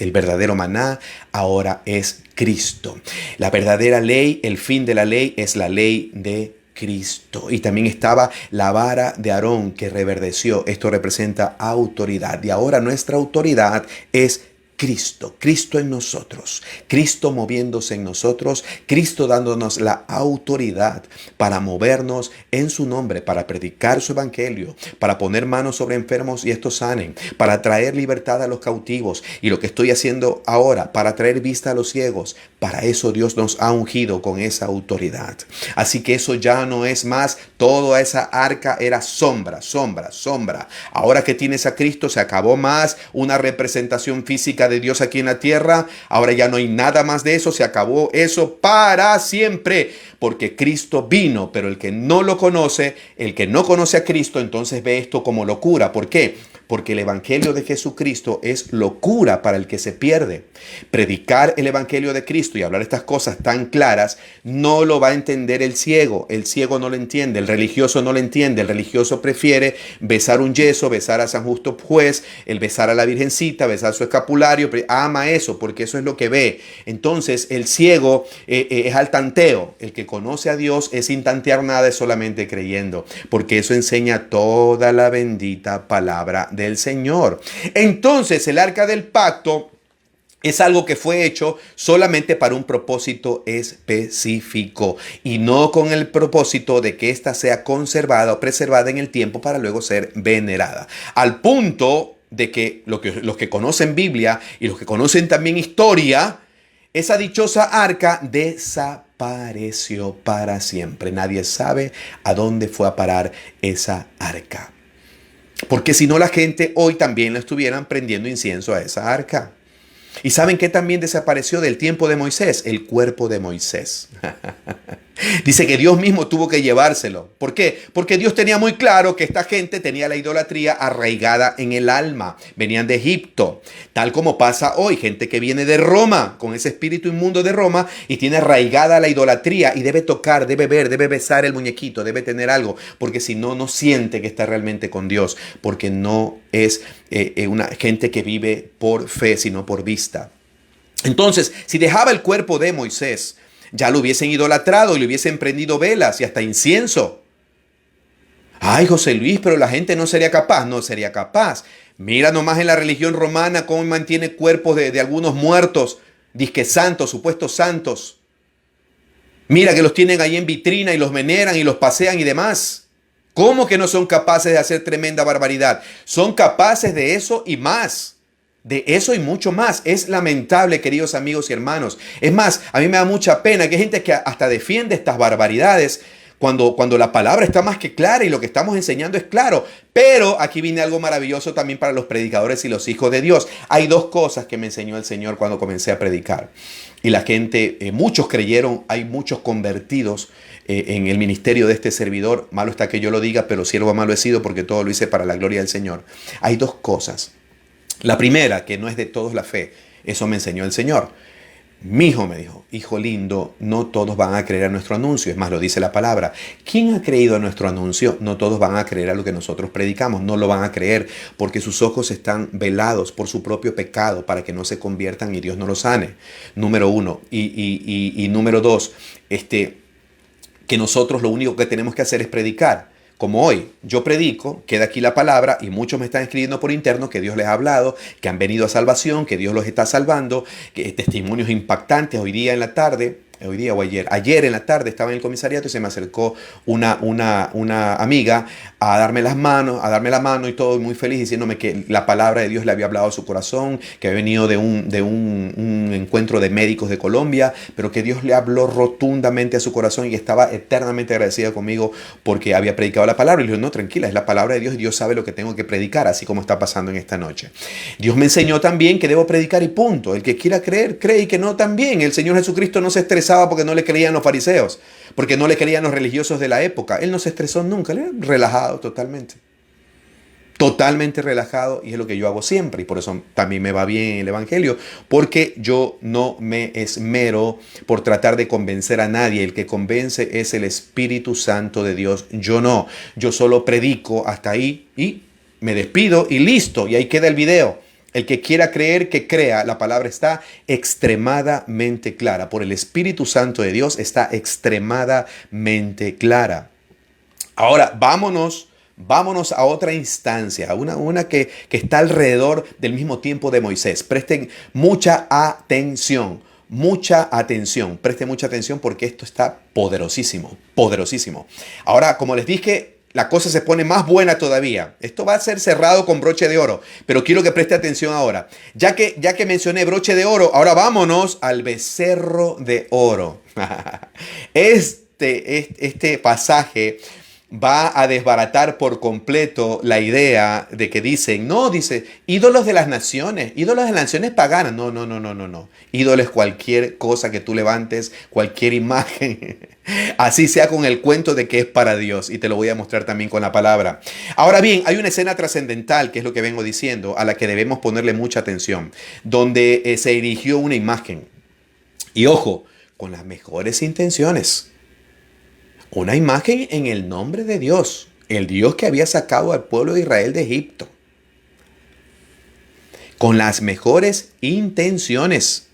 Speaker 1: El verdadero maná ahora es Cristo. La verdadera ley, el fin de la ley, es la ley de Cristo. Y también estaba la vara de Aarón que reverdeció. Esto representa autoridad. Y ahora nuestra autoridad es Cristo, Cristo en nosotros, Cristo moviéndose en nosotros, Cristo dándonos la autoridad para movernos en su nombre, para predicar su evangelio, para poner manos sobre enfermos y estos sanen, para traer libertad a los cautivos. Y lo que estoy haciendo ahora, para traer vista a los ciegos, para eso Dios nos ha ungido con esa autoridad. Así que eso ya no es más, toda esa arca era sombra. Ahora que tienes a Cristo, se acabó más una representación física de Dios aquí en la tierra. Ahora ya no hay nada más de eso, se acabó eso para siempre, porque Cristo vino. Pero el que no lo conoce, el que no conoce a Cristo, entonces ve esto como locura. ¿Por qué? Porque el evangelio de Jesucristo es locura para el que se pierde. Predicar el evangelio de Cristo y hablar estas cosas tan claras no lo va a entender el ciego. El ciego no lo entiende, el religioso no lo entiende. El religioso prefiere besar un yeso, besar a San Justo Juez, el besar a la Virgencita, besar su escapulario. Ama eso porque eso es lo que ve. Entonces el ciego es al tanteo. El que conoce a Dios es sin tantear nada, es solamente creyendo, porque eso enseña toda la bendita palabra del Señor. Entonces el arca del pacto es algo que fue hecho solamente para un propósito específico y no con el propósito de que ésta sea conservada o preservada en el tiempo para luego ser venerada. Al punto de que los que conocen Biblia y los que conocen también historia, esa dichosa arca desapareció para siempre. Nadie sabe a dónde fue a parar esa arca. Porque si no, la gente hoy también le estuvieran prendiendo incienso a esa arca. ¿Y saben qué también desapareció del tiempo de Moisés? El cuerpo de Moisés. Dice que Dios mismo tuvo que llevárselo. ¿Por qué? Porque Dios tenía muy claro que esta gente tenía la idolatría arraigada en el alma. Venían de Egipto, tal como pasa hoy. Gente que viene de Roma, con ese espíritu inmundo de Roma, y tiene arraigada la idolatría y debe tocar, debe ver, debe besar el muñequito, debe tener algo, porque si no, no siente que está realmente con Dios, porque no es una gente que vive por fe, sino por vista. Entonces, si dejaba el cuerpo de Moisés, ya lo hubiesen idolatrado y le hubiesen prendido velas y hasta incienso. Ay, José Luis, pero la gente no sería capaz. No sería capaz. Mira nomás en la religión romana cómo mantiene cuerpos de algunos muertos, disque santos, supuestos santos. Mira que los tienen ahí en vitrina y los veneran y los pasean y demás. ¿Cómo que no son capaces de hacer tremenda barbaridad? Son capaces de eso y más. De eso y mucho más. Es lamentable, queridos amigos y hermanos. Es más, a mí me da mucha pena que hay gente que hasta defiende estas barbaridades cuando la palabra está más que clara y lo que estamos enseñando es claro. Pero aquí viene algo maravilloso también para los predicadores y los hijos de Dios. Hay dos cosas que me enseñó el Señor cuando comencé a predicar. Y la gente, muchos creyeron, hay muchos convertidos en el ministerio de este servidor. Malo está que yo lo diga, pero siervo malo he sido porque todo lo hice para la gloria del Señor. Hay dos cosas. La primera, que no es de todos la fe, eso me enseñó el Señor. Mi hijo me dijo, hijo lindo, no todos van a creer a nuestro anuncio. Es más, lo dice la palabra. ¿Quién ha creído a nuestro anuncio? No todos van a creer a lo que nosotros predicamos. No lo van a creer porque sus ojos están velados por su propio pecado para que no se conviertan y Dios no los sane. Número uno. Y número dos, que nosotros lo único que tenemos que hacer es predicar. Como hoy yo predico, queda aquí la palabra y muchos me están escribiendo por interno que Dios les ha hablado, que han venido a salvación, que Dios los está salvando, que testimonios impactantes hoy día en la tarde. Hoy día o ayer en la tarde estaba en el comisariato y se me acercó una amiga a darme la mano y todo, muy feliz, diciéndome que la palabra de Dios le había hablado a su corazón, que había venido de un encuentro de médicos de Colombia, pero que Dios le habló rotundamente a su corazón y estaba eternamente agradecida conmigo porque había predicado la palabra. Y le dije, no, tranquila, es la palabra de Dios y Dios sabe lo que tengo que predicar, así como está pasando en esta noche. Dios me enseñó también que debo predicar y punto. El que quiera creer, cree, y que no también. El Señor Jesucristo no se estresaba porque no le creían los fariseos, porque no le creían los religiosos de la época. Él no se estresó nunca, él era relajado totalmente. Totalmente relajado, y es lo que yo hago siempre, y por eso también me va bien el evangelio, porque yo no me esmero por tratar de convencer a nadie. El que convence es el Espíritu Santo de Dios. Yo no, yo solo predico hasta ahí y me despido y listo, y ahí queda el video. El que quiera creer, que crea. La palabra está extremadamente clara. Por el Espíritu Santo de Dios está extremadamente clara. Ahora, vámonos a otra instancia, una que está alrededor del mismo tiempo de Moisés. Presten mucha atención. Presten mucha atención porque esto está poderosísimo, poderosísimo. Ahora, como les dije, la cosa se pone más buena todavía. Esto va a ser cerrado con broche de oro, pero quiero que preste atención ahora. Ya que mencioné broche de oro, ahora vámonos al becerro de oro. Este pasaje va a desbaratar por completo la idea de que dice, ídolos de las naciones paganas. No. Ídolos, cualquier cosa que tú levantes, cualquier imagen, así sea con el cuento de que es para Dios, y te lo voy a mostrar también con la palabra. Ahora bien, hay una escena trascendental, que es lo que vengo diciendo, a la que debemos ponerle mucha atención, donde se erigió una imagen. Y ojo, con las mejores intenciones. Una imagen en el nombre de Dios, el Dios que había sacado al pueblo de Israel de Egipto. Con las mejores intenciones,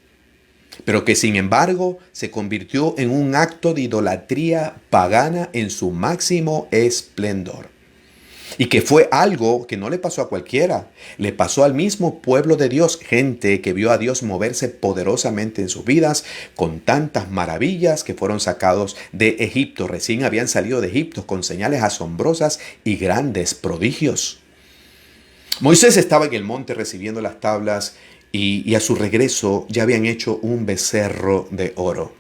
Speaker 1: pero que sin embargo se convirtió en un acto de idolatría pagana en su máximo esplendor. Y que fue algo que no le pasó a cualquiera, le pasó al mismo pueblo de Dios, gente que vio a Dios moverse poderosamente en sus vidas con tantas maravillas, que fueron sacados de Egipto, recién habían salido de Egipto con señales asombrosas y grandes prodigios. Moisés estaba en el monte recibiendo las tablas y a su regreso ya habían hecho un becerro de oro.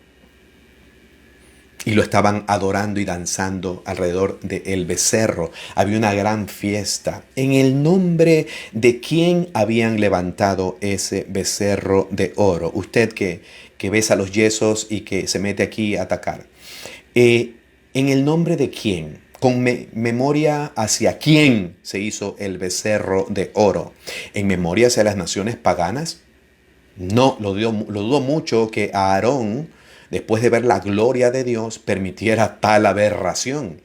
Speaker 1: Y lo estaban adorando y danzando alrededor del becerro. Había una gran fiesta. ¿En el nombre de quién habían levantado ese becerro de oro? Usted que besa los yesos y que se mete aquí a atacar. ¿En el nombre de quién? ¿Con memoria hacia quién se hizo el becerro de oro? ¿En memoria hacia las naciones paganas? No, lo dudo mucho que Aarón, después de ver la gloria de Dios, permitiera tal aberración.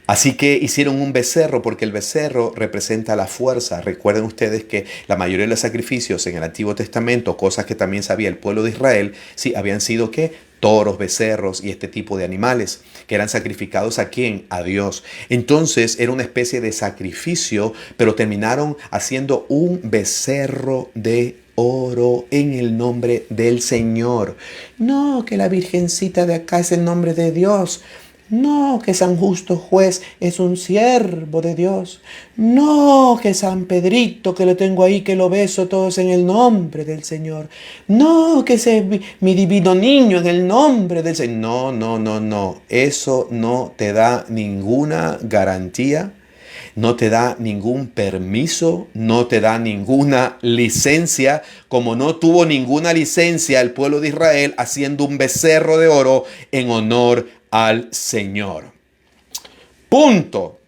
Speaker 1: Así que hicieron un becerro, porque el becerro representa la fuerza. Recuerden ustedes que la mayoría de los sacrificios en el Antiguo Testamento, cosas que también sabía el pueblo de Israel, sí, habían sido ¿qué? Toros, becerros y este tipo de animales, que eran sacrificados ¿a quién? A Dios. Entonces era una especie de sacrificio, pero terminaron haciendo un becerro de oro en el nombre del Señor. No, que la virgencita de acá es el nombre de Dios. No, que San Justo Juez es un siervo de Dios. No, que San Pedrito, que lo tengo ahí, que lo beso todos en el nombre del Señor. No, que ese es mi divino niño en el nombre del Señor. No, no, no, no. Eso no te da ninguna garantía, no te da ningún permiso, no te da ninguna licencia, como no tuvo ninguna licencia el pueblo de Israel haciendo un becerro de oro en honor al Señor. Punto,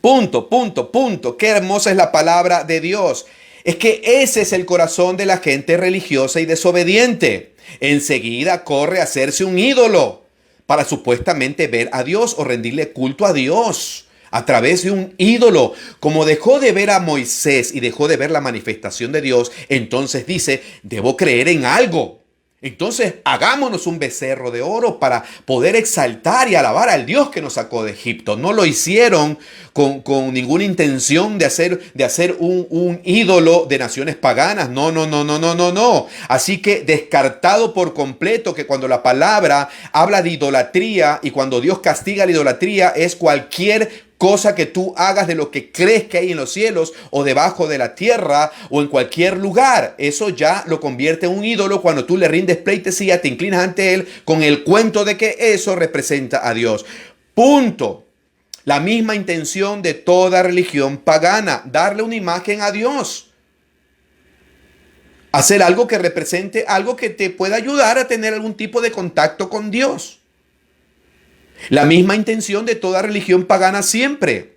Speaker 1: punto, punto, punto. Qué hermosa es la palabra de Dios. Es que ese es el corazón de la gente religiosa y desobediente. Enseguida corre a hacerse un ídolo para supuestamente ver a Dios o rendirle culto a Dios a través de un ídolo. Como dejó de ver a Moisés y dejó de ver la manifestación de Dios, entonces dice, debo creer en algo. Entonces hagámonos un becerro de oro para poder exaltar y alabar al Dios que nos sacó de Egipto. No lo hicieron con ninguna intención de hacer un ídolo de naciones paganas. No, no, no, no, no, no, no. Así que descartado por completo que cuando la palabra habla de idolatría y cuando Dios castiga la idolatría es cualquier cosa que tú hagas de lo que crees que hay en los cielos o debajo de la tierra o en cualquier lugar. Eso ya lo convierte en un ídolo cuando tú le rindes pleitesía, te inclinas ante él con el cuento de que eso representa a Dios. Punto. La misma intención de toda religión pagana, darle una imagen a Dios. Hacer algo que represente algo que te pueda ayudar a tener algún tipo de contacto con Dios. La misma intención de toda religión pagana siempre.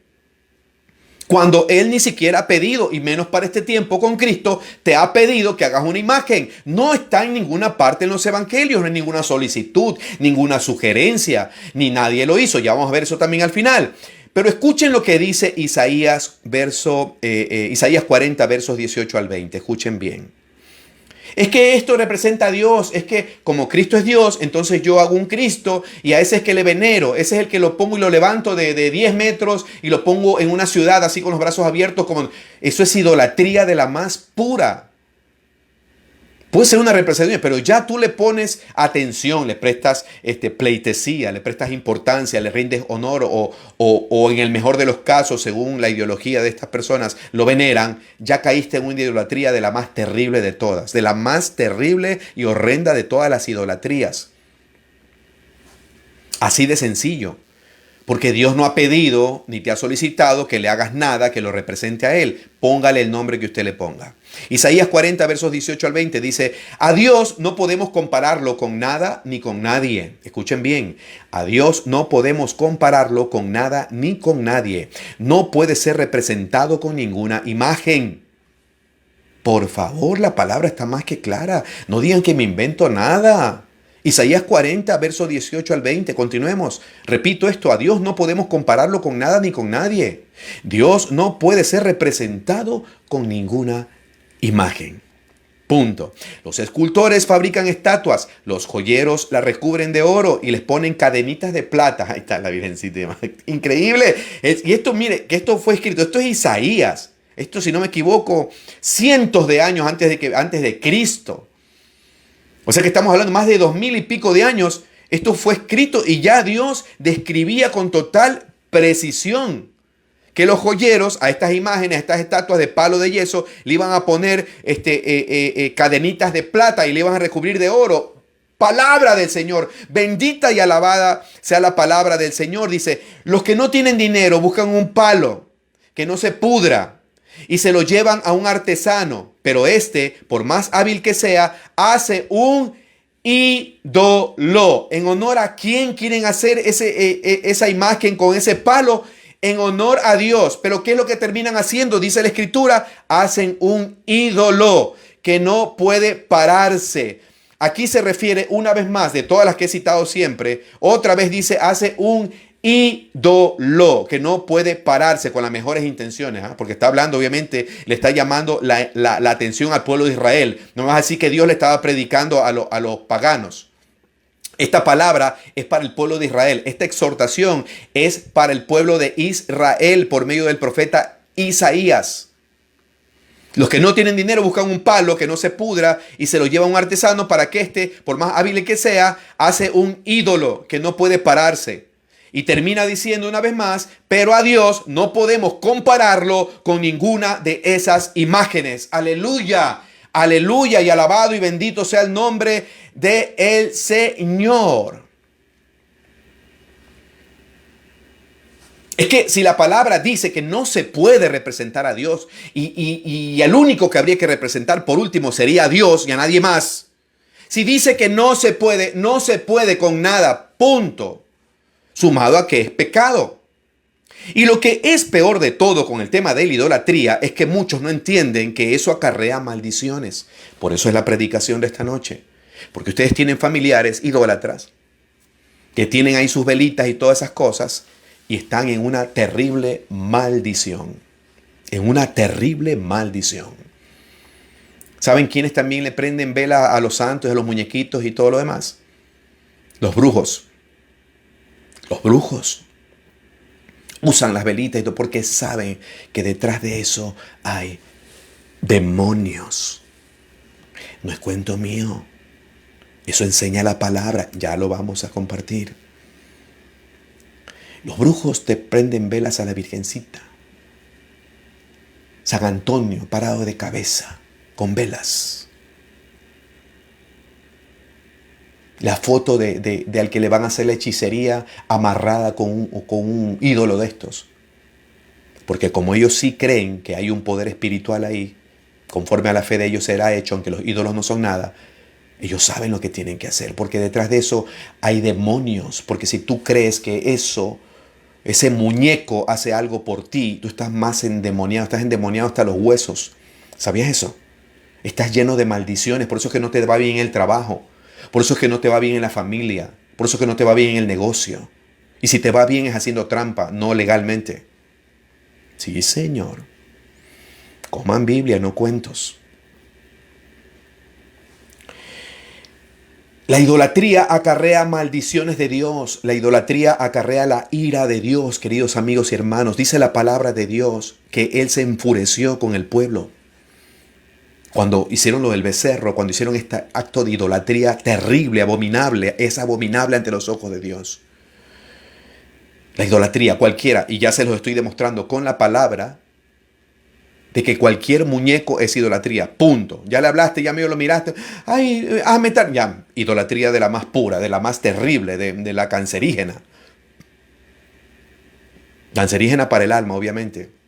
Speaker 1: Cuando Él ni siquiera ha pedido, y menos para este tiempo con Cristo, te ha pedido que hagas una imagen. No está en ninguna parte en los evangelios, no hay ninguna solicitud, ninguna sugerencia, ni nadie lo hizo. Ya vamos a ver eso también al final. Pero escuchen lo que dice Isaías 40, versos 18 al 20. Escuchen bien. Es que esto representa a Dios, es que como Cristo es Dios, entonces yo hago un Cristo y a ese es que le venero, ese es el que lo pongo y lo levanto de 10 metros y lo pongo en una ciudad así con los brazos abiertos. Eso es idolatría de la más pura. Puede ser una representación, pero ya tú le pones atención, le prestas pleitesía, le prestas importancia, le rindes honor o en el mejor de los casos, según la ideología de estas personas, lo veneran, ya caíste en una idolatría de la más terrible de todas, de la más terrible y horrenda de todas las idolatrías. Así de sencillo. Porque Dios no ha pedido ni te ha solicitado que le hagas nada que lo represente a Él. Póngale el nombre que usted le ponga. Isaías 40, versos 18 al 20 dice, a Dios no podemos compararlo con nada ni con nadie. Escuchen bien, a Dios no podemos compararlo con nada ni con nadie. No puede ser representado con ninguna imagen. Por favor, la palabra está más que clara. No digan que me invento nada. Isaías 40, verso 18 al 20. Continuemos. Repito esto, a Dios no podemos compararlo con nada ni con nadie. Dios no puede ser representado con ninguna imagen. Punto. Los escultores fabrican estatuas, los joyeros la recubren de oro y les ponen cadenitas de plata. Ahí está la Virgencita. Increíble. Y esto, mire, que esto fue escrito, esto es Isaías. Esto, si no me equivoco, cientos de años antes de Cristo. O sea que estamos hablando más de 2000 y pico de años. Esto fue escrito y ya Dios describía con total precisión que los joyeros a estas imágenes, a estas estatuas de palo de yeso, le iban a poner cadenitas de plata y le iban a recubrir de oro. Palabra del Señor. Bendita y alabada sea la palabra del Señor. Dice, los que no tienen dinero buscan un palo que no se pudra y se lo llevan a un artesano, pero por más hábil que sea, hace un ídolo. ¿En honor a quién quieren hacer esa imagen con ese palo? En honor a Dios. ¿Pero qué es lo que terminan haciendo? Dice la Escritura, hacen un ídolo que no puede pararse. Aquí se refiere una vez más, de todas las que he citado siempre, otra vez dice, hace un ídolo que no puede pararse con las mejores intenciones, porque está hablando, obviamente, le está llamando la atención al pueblo de Israel. No es así que Dios le estaba predicando a los paganos. Esta palabra es para el pueblo de Israel. Esta exhortación es para el pueblo de Israel por medio del profeta Isaías. Los que no tienen dinero buscan un palo que no se pudra y se lo lleva a un artesano para que por más hábil que sea, hace un ídolo que no puede pararse. Y termina diciendo una vez más, pero a Dios no podemos compararlo con ninguna de esas imágenes. Aleluya, aleluya, y alabado y bendito sea el nombre del Señor. Es que si la palabra dice que no se puede representar a Dios y el único que habría que representar por último sería a Dios y a nadie más. Si dice que no se puede con nada, punto. Sumado a que es pecado. Y lo que es peor de todo con el tema de la idolatría es que muchos no entienden que eso acarrea maldiciones. Por eso es la predicación de esta noche. Porque ustedes tienen familiares idólatras que tienen ahí sus velitas y todas esas cosas y están en una terrible maldición. En una terrible maldición. ¿Saben quiénes también le prenden vela a los santos, a los muñequitos y todo lo demás? Los brujos. Los brujos usan las velitas y todo porque saben que detrás de eso hay demonios. No es cuento mío. Eso enseña la palabra. Ya lo vamos a compartir. Los brujos te prenden velas a la Virgencita. San Antonio parado de cabeza con velas. La foto de al que le van a hacer la hechicería amarrada con un ídolo de estos. Porque como ellos sí creen que hay un poder espiritual ahí, conforme a la fe de ellos será hecho, aunque los ídolos no son nada, ellos saben lo que tienen que hacer. Porque detrás de eso hay demonios. Porque si tú crees que ese muñeco hace algo por ti, tú estás más endemoniado, estás endemoniado hasta los huesos. ¿Sabías eso? Estás lleno de maldiciones, por eso es que no te va bien el trabajo. Por eso es que no te va bien en la familia. Por eso es que no te va bien en el negocio. Y si te va bien es haciendo trampa, no legalmente. Sí, Señor. Coman Biblia, no cuentos. La idolatría acarrea maldiciones de Dios. La idolatría acarrea la ira de Dios, queridos amigos y hermanos. Dice la palabra de Dios que Él se enfureció con el pueblo. Cuando hicieron lo del becerro, cuando hicieron este acto de idolatría terrible, abominable, es abominable ante los ojos de Dios. La idolatría, cualquiera, y ya se los estoy demostrando con la palabra, de que cualquier muñeco es idolatría, punto. Ya le hablaste, ya medio lo miraste, ay, meter, ya, idolatría de la más pura, de la más terrible, de la cancerígena. Cancerígena para el alma, obviamente.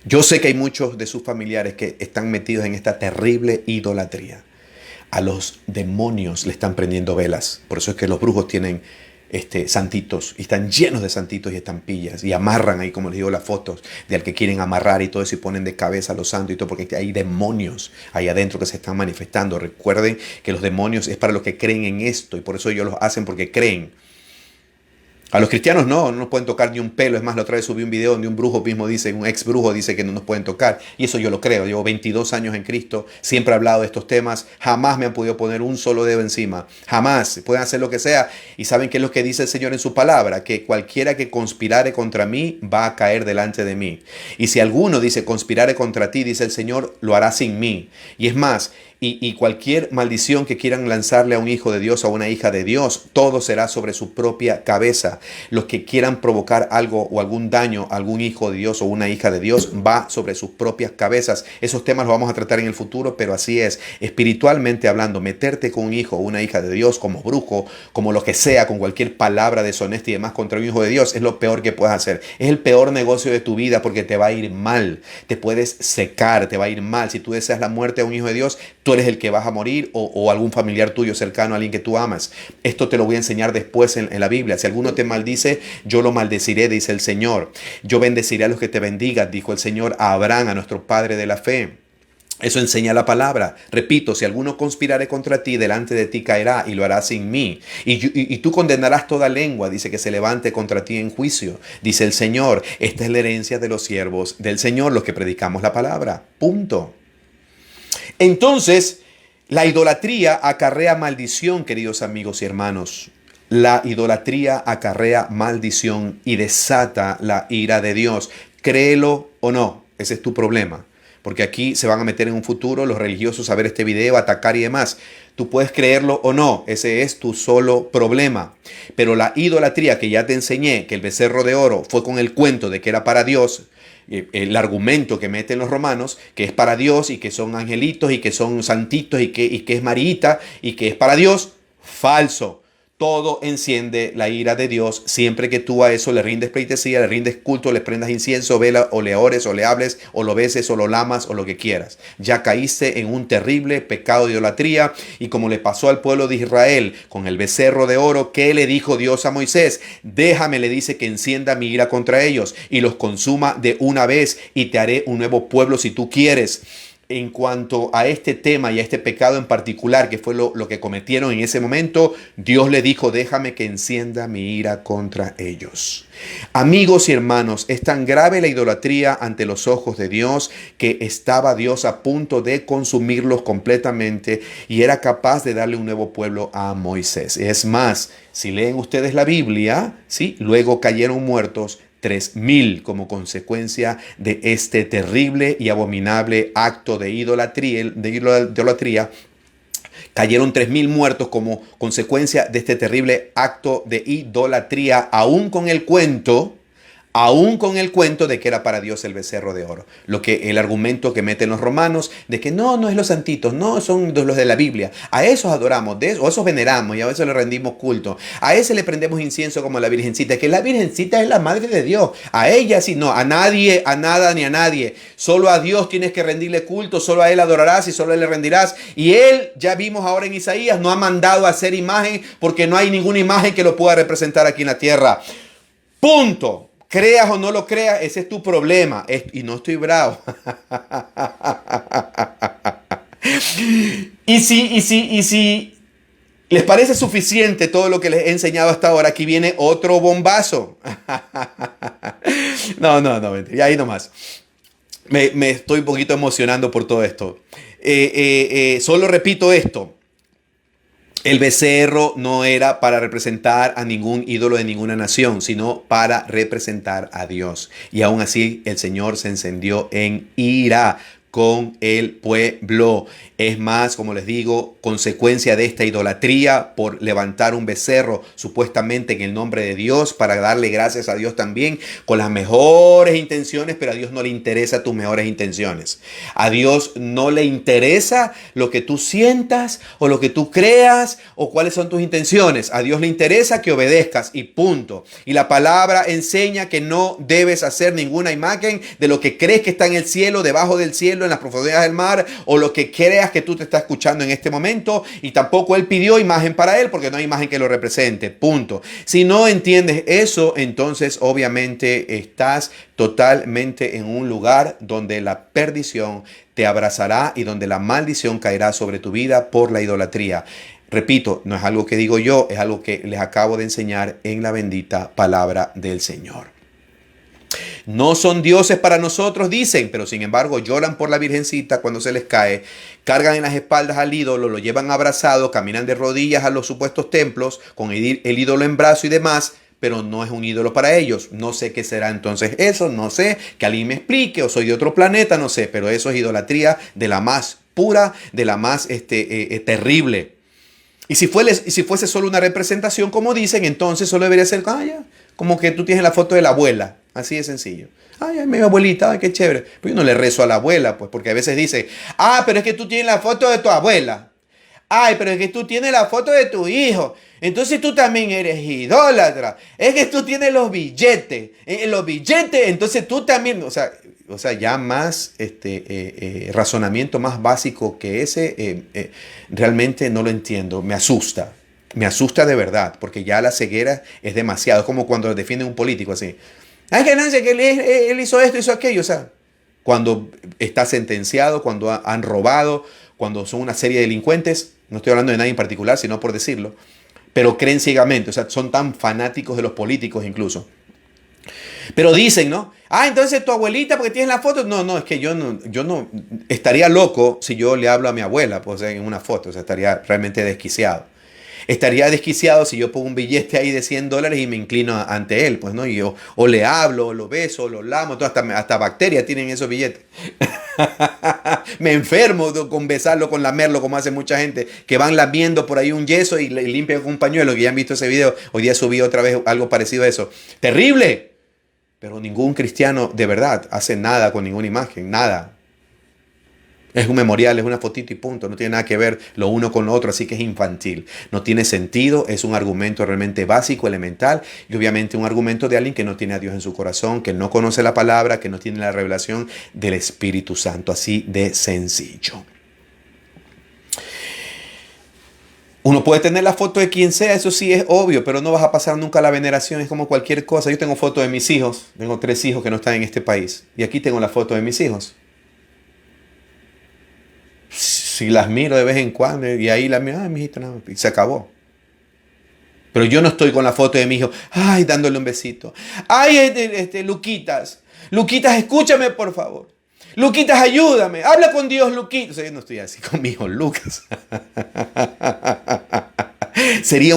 Speaker 1: Yo sé que hay muchos de sus familiares que están metidos en esta terrible idolatría. A los demonios le están prendiendo velas. Por eso es que los brujos tienen santitos y están llenos de santitos y estampillas y amarran ahí, como les digo, las fotos de al que quieren amarrar y todo eso y ponen de cabeza a los santos y todo porque hay demonios ahí adentro que se están manifestando. Recuerden que los demonios es para los que creen en esto y por eso ellos lo hacen porque creen. A los cristianos no nos pueden tocar ni un pelo. Es más, la otra vez subí un video donde un brujo mismo dice, un ex brujo dice que no nos pueden tocar. Y eso yo lo creo. Llevo 22 años en Cristo. Siempre he hablado de estos temas. Jamás me han podido poner un solo dedo encima. Jamás. Pueden hacer lo que sea. Y saben qué es lo que dice el Señor en su palabra. Que cualquiera que conspirare contra mí va a caer delante de mí. Y si alguno dice conspirare contra ti, dice el Señor, lo hará sin mí. Y es más, y cualquier maldición que quieran lanzarle a un hijo de Dios o a una hija de Dios, todo será sobre su propia cabeza. Los que quieran provocar algo o algún daño a algún hijo de Dios o una hija de Dios, va sobre sus propias cabezas. Esos temas los vamos a tratar en el futuro, pero así es. Espiritualmente hablando, meterte con un hijo o una hija de Dios como brujo, como lo que sea, con cualquier palabra deshonesta y demás contra un hijo de Dios, es lo peor que puedes hacer. Es el peor negocio de tu vida porque te va a ir mal. Te puedes secar, te va a ir mal. Si tú deseas la muerte a un hijo de Dios, tú eres el que vas a morir o algún familiar tuyo cercano, alguien que tú amas. Esto te lo voy a enseñar después en la Biblia. Si alguno te maldice, yo lo maldeciré, dice el Señor. Yo bendeciré a los que te bendigan, dijo el Señor a Abraham, a nuestro Padre de la fe. Eso enseña la palabra. Repito, si alguno conspirare contra ti, delante de ti caerá y lo hará sin mí. Y tú condenarás toda lengua, dice, que se levante contra ti en juicio. Dice el Señor, esta es la herencia de los siervos del Señor, los que predicamos la palabra. Punto. Entonces, la idolatría acarrea maldición, queridos amigos y hermanos. La idolatría acarrea maldición y desata la ira de Dios. Créelo o no, ese es tu problema. porque aquí se van a meter en un futuro los religiosos a ver este video, atacar y demás. Tú puedes creerlo o no, ese es tu solo problema. Pero la idolatría que ya te enseñé, que el becerro de oro fue con el cuento de que era para Dios, el argumento que meten los romanos, que es para Dios y que son angelitos y que son santitos y que es Marita y que es para Dios, falso. Todo enciende la ira de Dios siempre que tú a eso le rindes pleitesía, le rindes culto, le prendas incienso, vela, o le ores, o le hables, o lo beses, o lo lamas, o lo que quieras. Ya caíste en un terrible pecado de idolatría, y como le pasó al pueblo de Israel con el becerro de oro, ¿qué le dijo Dios a Moisés? Déjame, le dice, que encienda mi ira contra ellos y los consuma de una vez, y te haré un nuevo pueblo si tú quieres. En cuanto a este tema y a este pecado en particular, que fue lo que cometieron en ese momento, Dios le dijo, déjame que encienda mi ira contra ellos. Amigos y hermanos, es tan grave la idolatría ante los ojos de Dios que estaba Dios a punto de consumirlos completamente y era capaz de darle un nuevo pueblo a Moisés. Es más, si leen ustedes la Biblia, ¿sí? Luego cayeron muertos 3,000 como consecuencia de este terrible y abominable acto de idolatría. Cayeron 3,000 muertos como consecuencia de este terrible acto de idolatría, aún con el cuento de que era para Dios el becerro de oro. El argumento que meten los romanos de que no es los santitos, no son los de la Biblia. A esos adoramos, o a esos veneramos y a esos le rendimos culto. A ese le prendemos incienso como a la Virgencita, que la Virgencita es la Madre de Dios. A ella sí, no, a nadie, a nada ni a nadie. Solo a Dios tienes que rendirle culto, solo a Él adorarás y solo a Él le rendirás. Y Él, ya vimos ahora en Isaías, no ha mandado a hacer imagen porque no hay ninguna imagen que lo pueda representar aquí en la tierra. Punto. Creas o no lo creas, ese es tu problema. Y no estoy bravo. Y si les parece suficiente todo lo que les he enseñado hasta ahora, aquí viene otro bombazo. No, mentira. Y ahí nomás. Me estoy un poquito emocionando por todo esto. Solo repito esto. El becerro no era para representar a ningún ídolo de ninguna nación, sino para representar a Dios. Y aún así el Señor se encendió en ira con el pueblo. Es más, como les digo, consecuencia de esta idolatría por levantar un becerro supuestamente en el nombre de Dios para darle gracias a Dios también con las mejores intenciones, pero a Dios no le interesa tus mejores intenciones. A Dios no le interesa lo que tú sientas o lo que tú creas o cuáles son tus intenciones. A Dios le interesa que obedezcas y punto. Y la palabra enseña que no debes hacer ninguna imagen de lo que crees que está en el cielo, debajo del cielo, en las profundidades del mar, o lo que creas que tú te estás escuchando en este momento. Y tampoco Él pidió imagen para Él, porque no hay imagen que lo represente, punto. Si no entiendes eso, entonces obviamente estás totalmente en un lugar donde la perdición te abrazará y donde la maldición caerá sobre tu vida por la idolatría. Repito, no es algo que digo yo, es algo que les acabo de enseñar en la bendita palabra del Señor. No son dioses para nosotros, dicen, pero sin embargo lloran por la Virgencita cuando se les cae, cargan en las espaldas al ídolo, lo llevan abrazado, caminan de rodillas a los supuestos templos con el ídolo en brazo y demás, pero no es un ídolo para ellos. No sé qué será entonces eso, no sé, que alguien me explique, o soy de otro planeta, no sé, pero eso es idolatría de la más pura, de la más terrible. Y si fuese solo una representación, como dicen, entonces solo debería ser como que tú tienes la foto de la abuela. Así de sencillo. Ay, mi abuelita, ay, qué chévere. Pues yo no le rezo a la abuela, pues, porque a veces dice, pero es que tú tienes la foto de tu abuela. Ay, pero es que tú tienes la foto de tu hijo. Entonces tú también eres idólatra. Es que tú tienes los billetes. Los billetes, entonces tú también. O sea, ya más razonamiento más básico que ese, realmente no lo entiendo. Me asusta. Me asusta de verdad, porque ya la ceguera es demasiado. Es como cuando defienden un político así. Ay, que no sé que él hizo esto, hizo aquello. O sea, cuando está sentenciado, cuando han robado, cuando son una serie de delincuentes, no estoy hablando de nadie en particular, sino por decirlo, pero creen ciegamente, o sea, son tan fanáticos de los políticos incluso. Pero dicen, ¿no? Entonces tu abuelita, porque tienes la foto. No, es que yo no estaría loco si yo le hablo a mi abuela, pues, en una foto, o sea, estaría realmente desquiciado. Estaría desquiciado si yo pongo un billete ahí de $100 y me inclino ante él, pues, ¿no? Y yo o le hablo, o lo beso, o lo lamo, todo, hasta bacterias tienen esos billetes. Me enfermo con besarlo, con lamerlo, como hace mucha gente, que van lamiendo por ahí un yeso y le limpian con un pañuelo, que ya han visto ese video. Hoy día subí otra vez algo parecido a eso. ¡Terrible! Pero ningún cristiano de verdad hace nada con ninguna imagen, nada. Es un memorial, es una fotito y punto. No tiene nada que ver lo uno con lo otro, así que es infantil. No tiene sentido, es un argumento realmente básico, elemental, y obviamente un argumento de alguien que no tiene a Dios en su corazón, que no conoce la palabra, que no tiene la revelación del Espíritu Santo, así de sencillo. Uno puede tener la foto de quien sea, eso sí es obvio, pero no vas a pasar nunca la veneración, es como cualquier cosa. Yo tengo foto de mis hijos, tengo 3 hijos que no están en este país, y aquí tengo la foto de mis hijos. Si las miro de vez en cuando y ahí las miro, ay, mijito, no, y se acabó. Pero yo no estoy con la foto de mi hijo, ay, dándole un besito. Ay, Luquitas, Luquitas, escúchame por favor. Luquitas, ayúdame, habla con Dios, Luquitas. O sea, yo no estoy así con mi hijo Lucas. Sería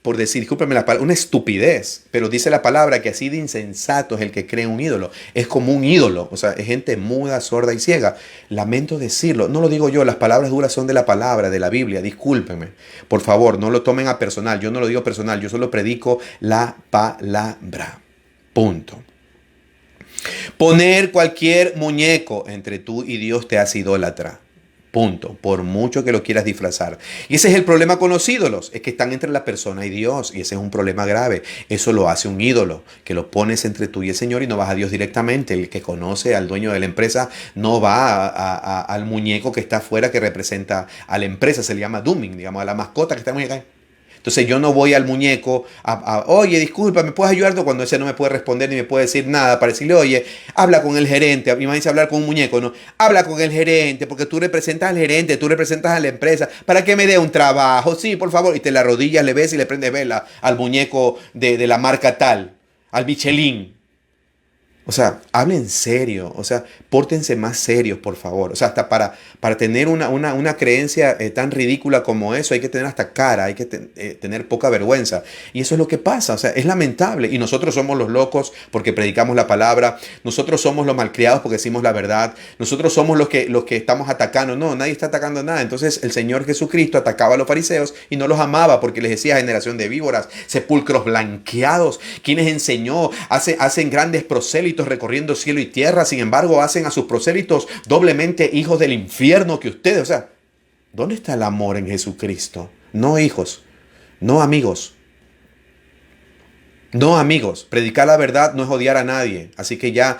Speaker 1: por decir, discúlpeme la palabra, una estupidez. Pero dice la palabra que así de insensato es el que cree un ídolo. Es como un ídolo, o sea, es gente muda, sorda y ciega. Lamento decirlo, no lo digo yo, las palabras duras son de la palabra, de la Biblia, discúlpeme. Por favor, no lo tomen a personal, yo no lo digo personal, yo solo predico la palabra. Punto. Poner cualquier muñeco entre tú y Dios te hace idólatra. Punto. Por mucho que lo quieras disfrazar. Y ese es el problema con los ídolos. Es que están entre la persona y Dios. Y ese es un problema grave. Eso lo hace un ídolo. Que lo pones entre tú y el Señor y no vas a Dios directamente. El que conoce al dueño de la empresa no va al muñeco que está afuera que representa a la empresa. Se le llama Dooming, digamos, a la mascota que está muy acá. Entonces yo no voy al muñeco oye, disculpa, ¿me puedes ayudar? Cuando ese no me puede responder ni me puede decir nada para decirle, oye, habla con el gerente. Mi mamá dice hablar con un muñeco, no, habla con el gerente porque tú representas al gerente, tú representas a la empresa, para que me dé un trabajo, sí, por favor. Y te la rodillas, le ves y le prendes vela al muñeco de la marca tal, al Michelin. O sea, hablen serio, o sea, pórtense más serios, por favor. O sea, hasta para tener una creencia tan ridícula como eso, hay que tener hasta cara, hay que tener poca vergüenza. Y eso es lo que pasa, o sea, es lamentable. Y nosotros somos los locos porque predicamos la palabra, nosotros somos los malcriados porque decimos la verdad, nosotros somos los que estamos atacando. No, nadie está atacando nada. Entonces el Señor Jesucristo atacaba a los fariseos y no los amaba porque les decía generación de víboras, sepulcros blanqueados. ¿Quiénes enseñó? Hacen grandes prosélitos recorriendo cielo y tierra, sin embargo hacen a sus prosélitos doblemente hijos del infierno que ustedes. O sea, ¿dónde está el amor en Jesucristo? No hijos, no amigos. No amigos, predicar la verdad no es odiar a nadie, así que ya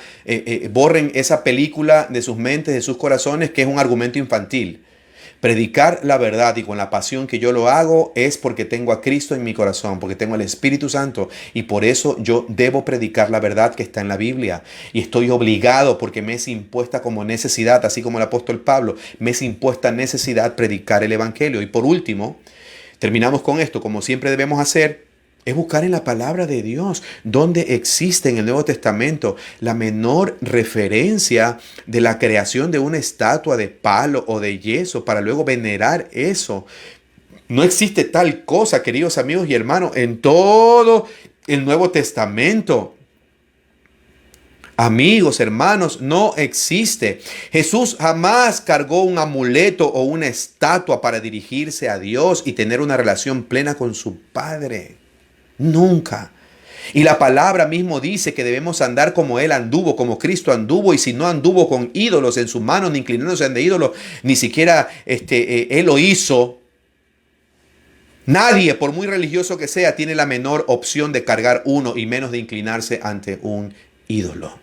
Speaker 1: borren esa película de sus mentes, de sus corazones, que es un argumento infantil. Predicar la verdad y con la pasión que yo lo hago es porque tengo a Cristo en mi corazón, porque tengo el Espíritu Santo y por eso yo debo predicar la verdad que está en la Biblia. Y estoy obligado porque me es impuesta como necesidad, así como el apóstol Pablo, me es impuesta necesidad predicar el Evangelio. Y por último, terminamos con esto, como siempre debemos hacer. Es buscar en la palabra de Dios, donde existe en el Nuevo Testamento la menor referencia de la creación de una estatua de palo o de yeso para luego venerar eso. No existe tal cosa, queridos amigos y hermanos, en todo el Nuevo Testamento. Amigos, hermanos, no existe. Jesús jamás cargó un amuleto o una estatua para dirigirse a Dios y tener una relación plena con su Padre. Nunca. Y la palabra mismo dice que debemos andar como Él anduvo, como Cristo anduvo, y si no anduvo con ídolos en sus manos, ni inclinándose ante ídolos, ni siquiera Él lo hizo. Nadie, por muy religioso que sea, tiene la menor opción de cargar uno y menos de inclinarse ante un ídolo.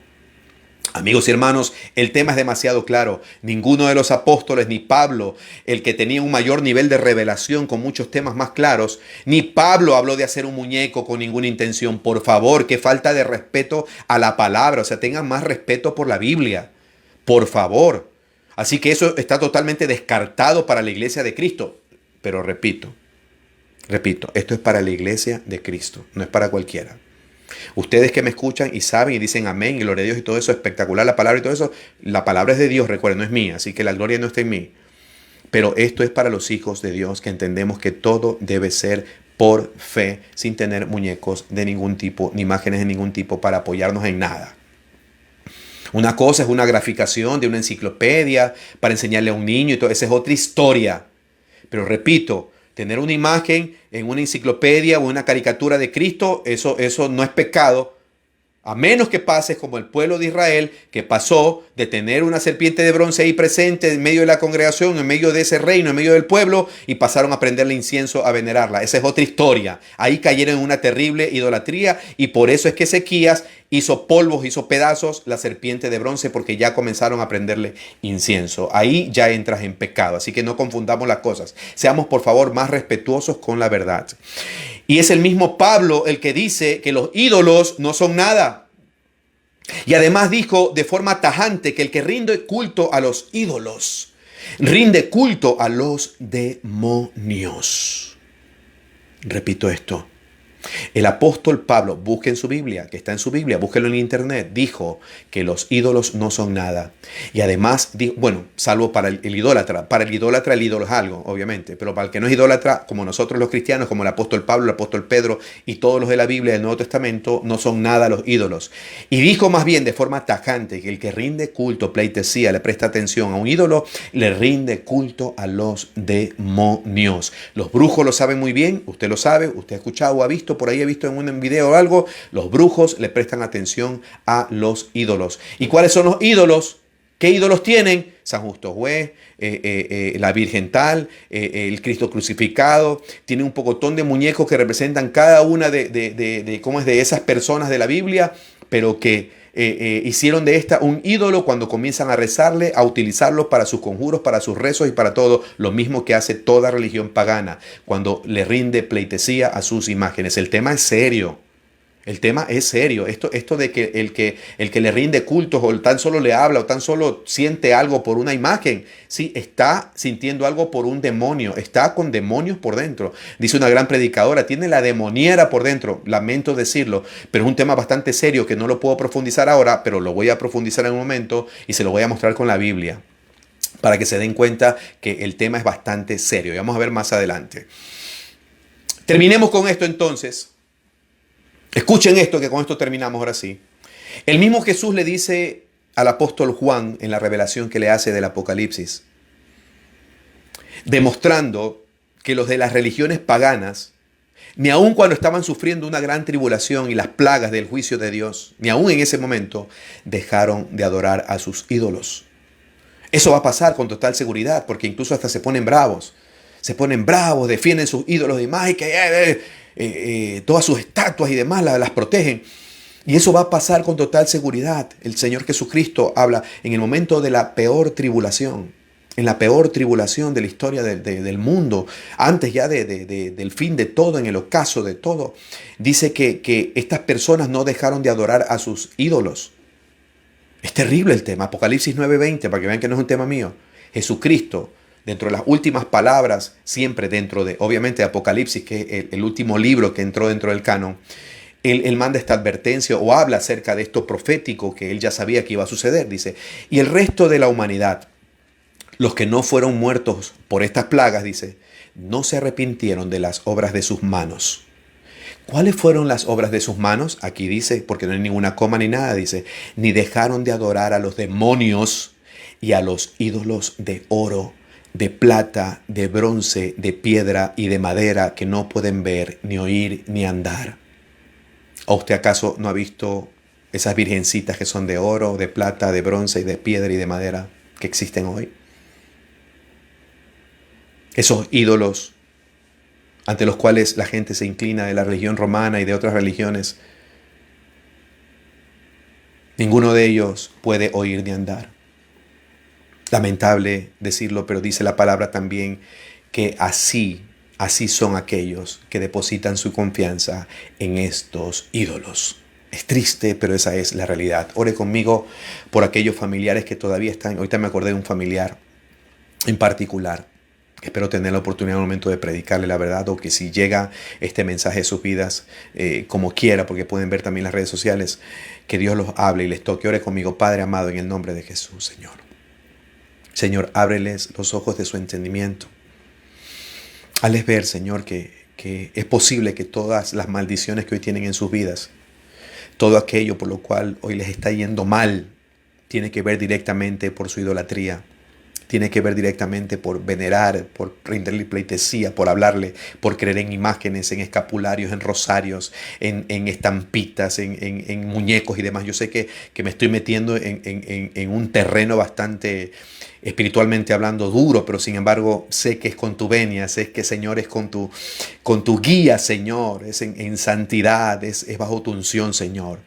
Speaker 1: Amigos y hermanos, el tema es demasiado claro. Ninguno de los apóstoles, ni Pablo, el que tenía un mayor nivel de revelación con muchos temas más claros, ni Pablo habló de hacer un muñeco con ninguna intención. Por favor, qué falta de respeto a la palabra. O sea, tengan más respeto por la Biblia. Por favor. Así que eso está totalmente descartado para la iglesia de Cristo. Pero repito, esto es para la iglesia de Cristo, no es para cualquiera. Ustedes que me escuchan y saben y dicen amén y gloria a Dios y todo eso, espectacular la palabra y todo eso, la palabra es de Dios, recuerden, no es mía, así que la gloria no está en mí. Pero esto es para los hijos de Dios, que entendemos que todo debe ser por fe, sin tener muñecos de ningún tipo, ni imágenes de ningún tipo para apoyarnos en nada. Una cosa es una graficación de una enciclopedia para enseñarle a un niño y todo, esa es otra historia. Pero repito, tener una imagen en una enciclopedia o una caricatura de Cristo, eso no es pecado. A menos que pases como el pueblo de Israel, que pasó de tener una serpiente de bronce ahí presente en medio de la congregación, en medio de ese reino, en medio del pueblo, y pasaron a prenderle incienso, a venerarla. Esa es otra historia. Ahí cayeron en una terrible idolatría, y por eso es que Ezequías hizo polvos, hizo pedazos la serpiente de bronce, porque ya comenzaron a prenderle incienso. Ahí ya entras en pecado. Así que no confundamos las cosas. Seamos, por favor, más respetuosos con la verdad. Y es el mismo Pablo el que dice que los ídolos no son nada. Y además dijo de forma tajante que el que rinde culto a los ídolos, rinde culto a los demonios. Repito esto. El apóstol Pablo, busquen su Biblia, que está en su Biblia, búsquenlo en internet, dijo que los ídolos no son nada. Y además, bueno, salvo para el idólatra el ídolo es algo, obviamente, pero para el que no es idólatra, como nosotros los cristianos, como el apóstol Pablo, el apóstol Pedro y todos los de la Biblia del Nuevo Testamento, no son nada los ídolos. Y dijo más bien de forma tajante que el que rinde culto, pleitesía, le presta atención a un ídolo, le rinde culto a los demonios. Los brujos lo saben muy bien, usted lo sabe, usted ha escuchado o ha visto, por ahí he visto en un video o algo, los brujos le prestan atención a los ídolos. ¿Y cuáles son los ídolos? ¿Qué ídolos tienen? San Justo Juez, la Virgen tal, el Cristo crucificado. Tiene un pocotón de muñecos que representan cada una de esas personas de la Biblia, pero que hicieron de esta un ídolo cuando comienzan a rezarle, a utilizarlo para sus conjuros, para sus rezos y para todo, lo mismo que hace toda religión pagana cuando le rinde pleitesía a sus imágenes. El tema es serio. El tema es serio. Esto de que el que le rinde cultos o tan solo le habla o tan solo siente algo por una imagen, sí, está sintiendo algo por un demonio, está con demonios por dentro. Dice una gran predicadora, tiene la demoniera por dentro, lamento decirlo, pero es un tema bastante serio que no lo puedo profundizar ahora, pero lo voy a profundizar en un momento y se lo voy a mostrar con la Biblia, para que se den cuenta que el tema es bastante serio. Y vamos a ver más adelante. Terminemos con esto entonces. Escuchen esto, que con esto terminamos ahora sí. El mismo Jesús le dice al apóstol Juan en la revelación que le hace del Apocalipsis, demostrando que los de las religiones paganas, ni aun cuando estaban sufriendo una gran tribulación y las plagas del juicio de Dios, ni aun en ese momento, dejaron de adorar a sus ídolos. Eso va a pasar con total seguridad, porque incluso hasta se ponen bravos. Se ponen bravos, defienden sus ídolos de imagen, todas sus estatuas y demás las protegen. Y eso va a pasar con total seguridad. El Señor Jesucristo habla en el momento de la peor tribulación, en la peor tribulación de la historia del mundo, antes ya del fin de todo, en el ocaso de todo. Dice que estas personas no dejaron de adorar a sus ídolos. Es terrible el tema. Apocalipsis 9:20, para que vean que no es un tema mío. Jesucristo, dentro de las últimas palabras, siempre dentro de, obviamente, Apocalipsis, que es el último libro que entró dentro del canon, él manda esta advertencia o habla acerca de esto profético que él ya sabía que iba a suceder. Dice, y el resto de la humanidad, los que no fueron muertos por estas plagas, dice, no se arrepintieron de las obras de sus manos. ¿Cuáles fueron las obras de sus manos? Aquí dice, porque no hay ninguna coma ni nada, dice, ni dejaron de adorar a los demonios y a los ídolos de oro, de plata, de bronce, de piedra y de madera que no pueden ver, ni oír, ni andar. ¿O usted acaso no ha visto esas virgencitas que son de oro, de plata, de bronce y de piedra y de madera que existen hoy? Esos ídolos ante los cuales la gente se inclina de la religión romana y de otras religiones, ninguno de ellos puede oír ni andar. Lamentable decirlo, pero dice la palabra también que así son aquellos que depositan su confianza en estos ídolos. Es triste, pero esa es la realidad. Ore conmigo por aquellos familiares que todavía están. Ahorita me acordé de un familiar en particular. Espero tener la oportunidad en un momento de predicarle la verdad, o que si llega este mensaje a sus vidas, como quiera, porque pueden ver también las redes sociales, que Dios los hable y les toque. Ore conmigo, Padre amado, en el nombre de Jesús, Señor. Señor, ábreles los ojos de su entendimiento. Hazles ver, Señor, que es posible que todas las maldiciones que hoy tienen en sus vidas, todo aquello por lo cual hoy les está yendo mal, tiene que ver directamente por su idolatría. Tiene que ver directamente por venerar, por rendirle pleitesía, por hablarle, por creer en imágenes, en escapularios, en rosarios, en estampitas, en muñecos y demás. Yo sé que me estoy metiendo en un terreno bastante espiritualmente hablando duro, pero sin embargo sé que es con tu venia, sé que, Señor, es con tu guía, Señor, es en santidad, es bajo tu unción, Señor.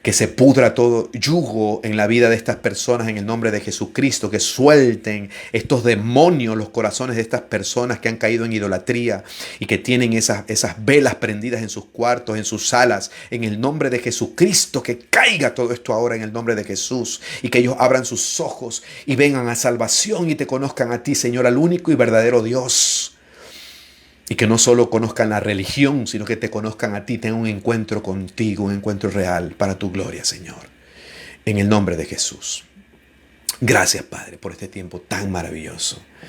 Speaker 1: Que se pudra todo yugo en la vida de estas personas en el nombre de Jesucristo, que suelten estos demonios los corazones de estas personas que han caído en idolatría y que tienen esas velas prendidas en sus cuartos, en sus salas, en el nombre de Jesucristo, que caiga todo esto ahora en el nombre de Jesús y que ellos abran sus ojos y vengan a salvación y te conozcan a ti, Señor, al único y verdadero Dios. Y que no solo conozcan la religión, sino que te conozcan a ti, tengan un encuentro contigo, un encuentro real para tu gloria, Señor. En el nombre de Jesús. Gracias, Padre, por este tiempo tan maravilloso.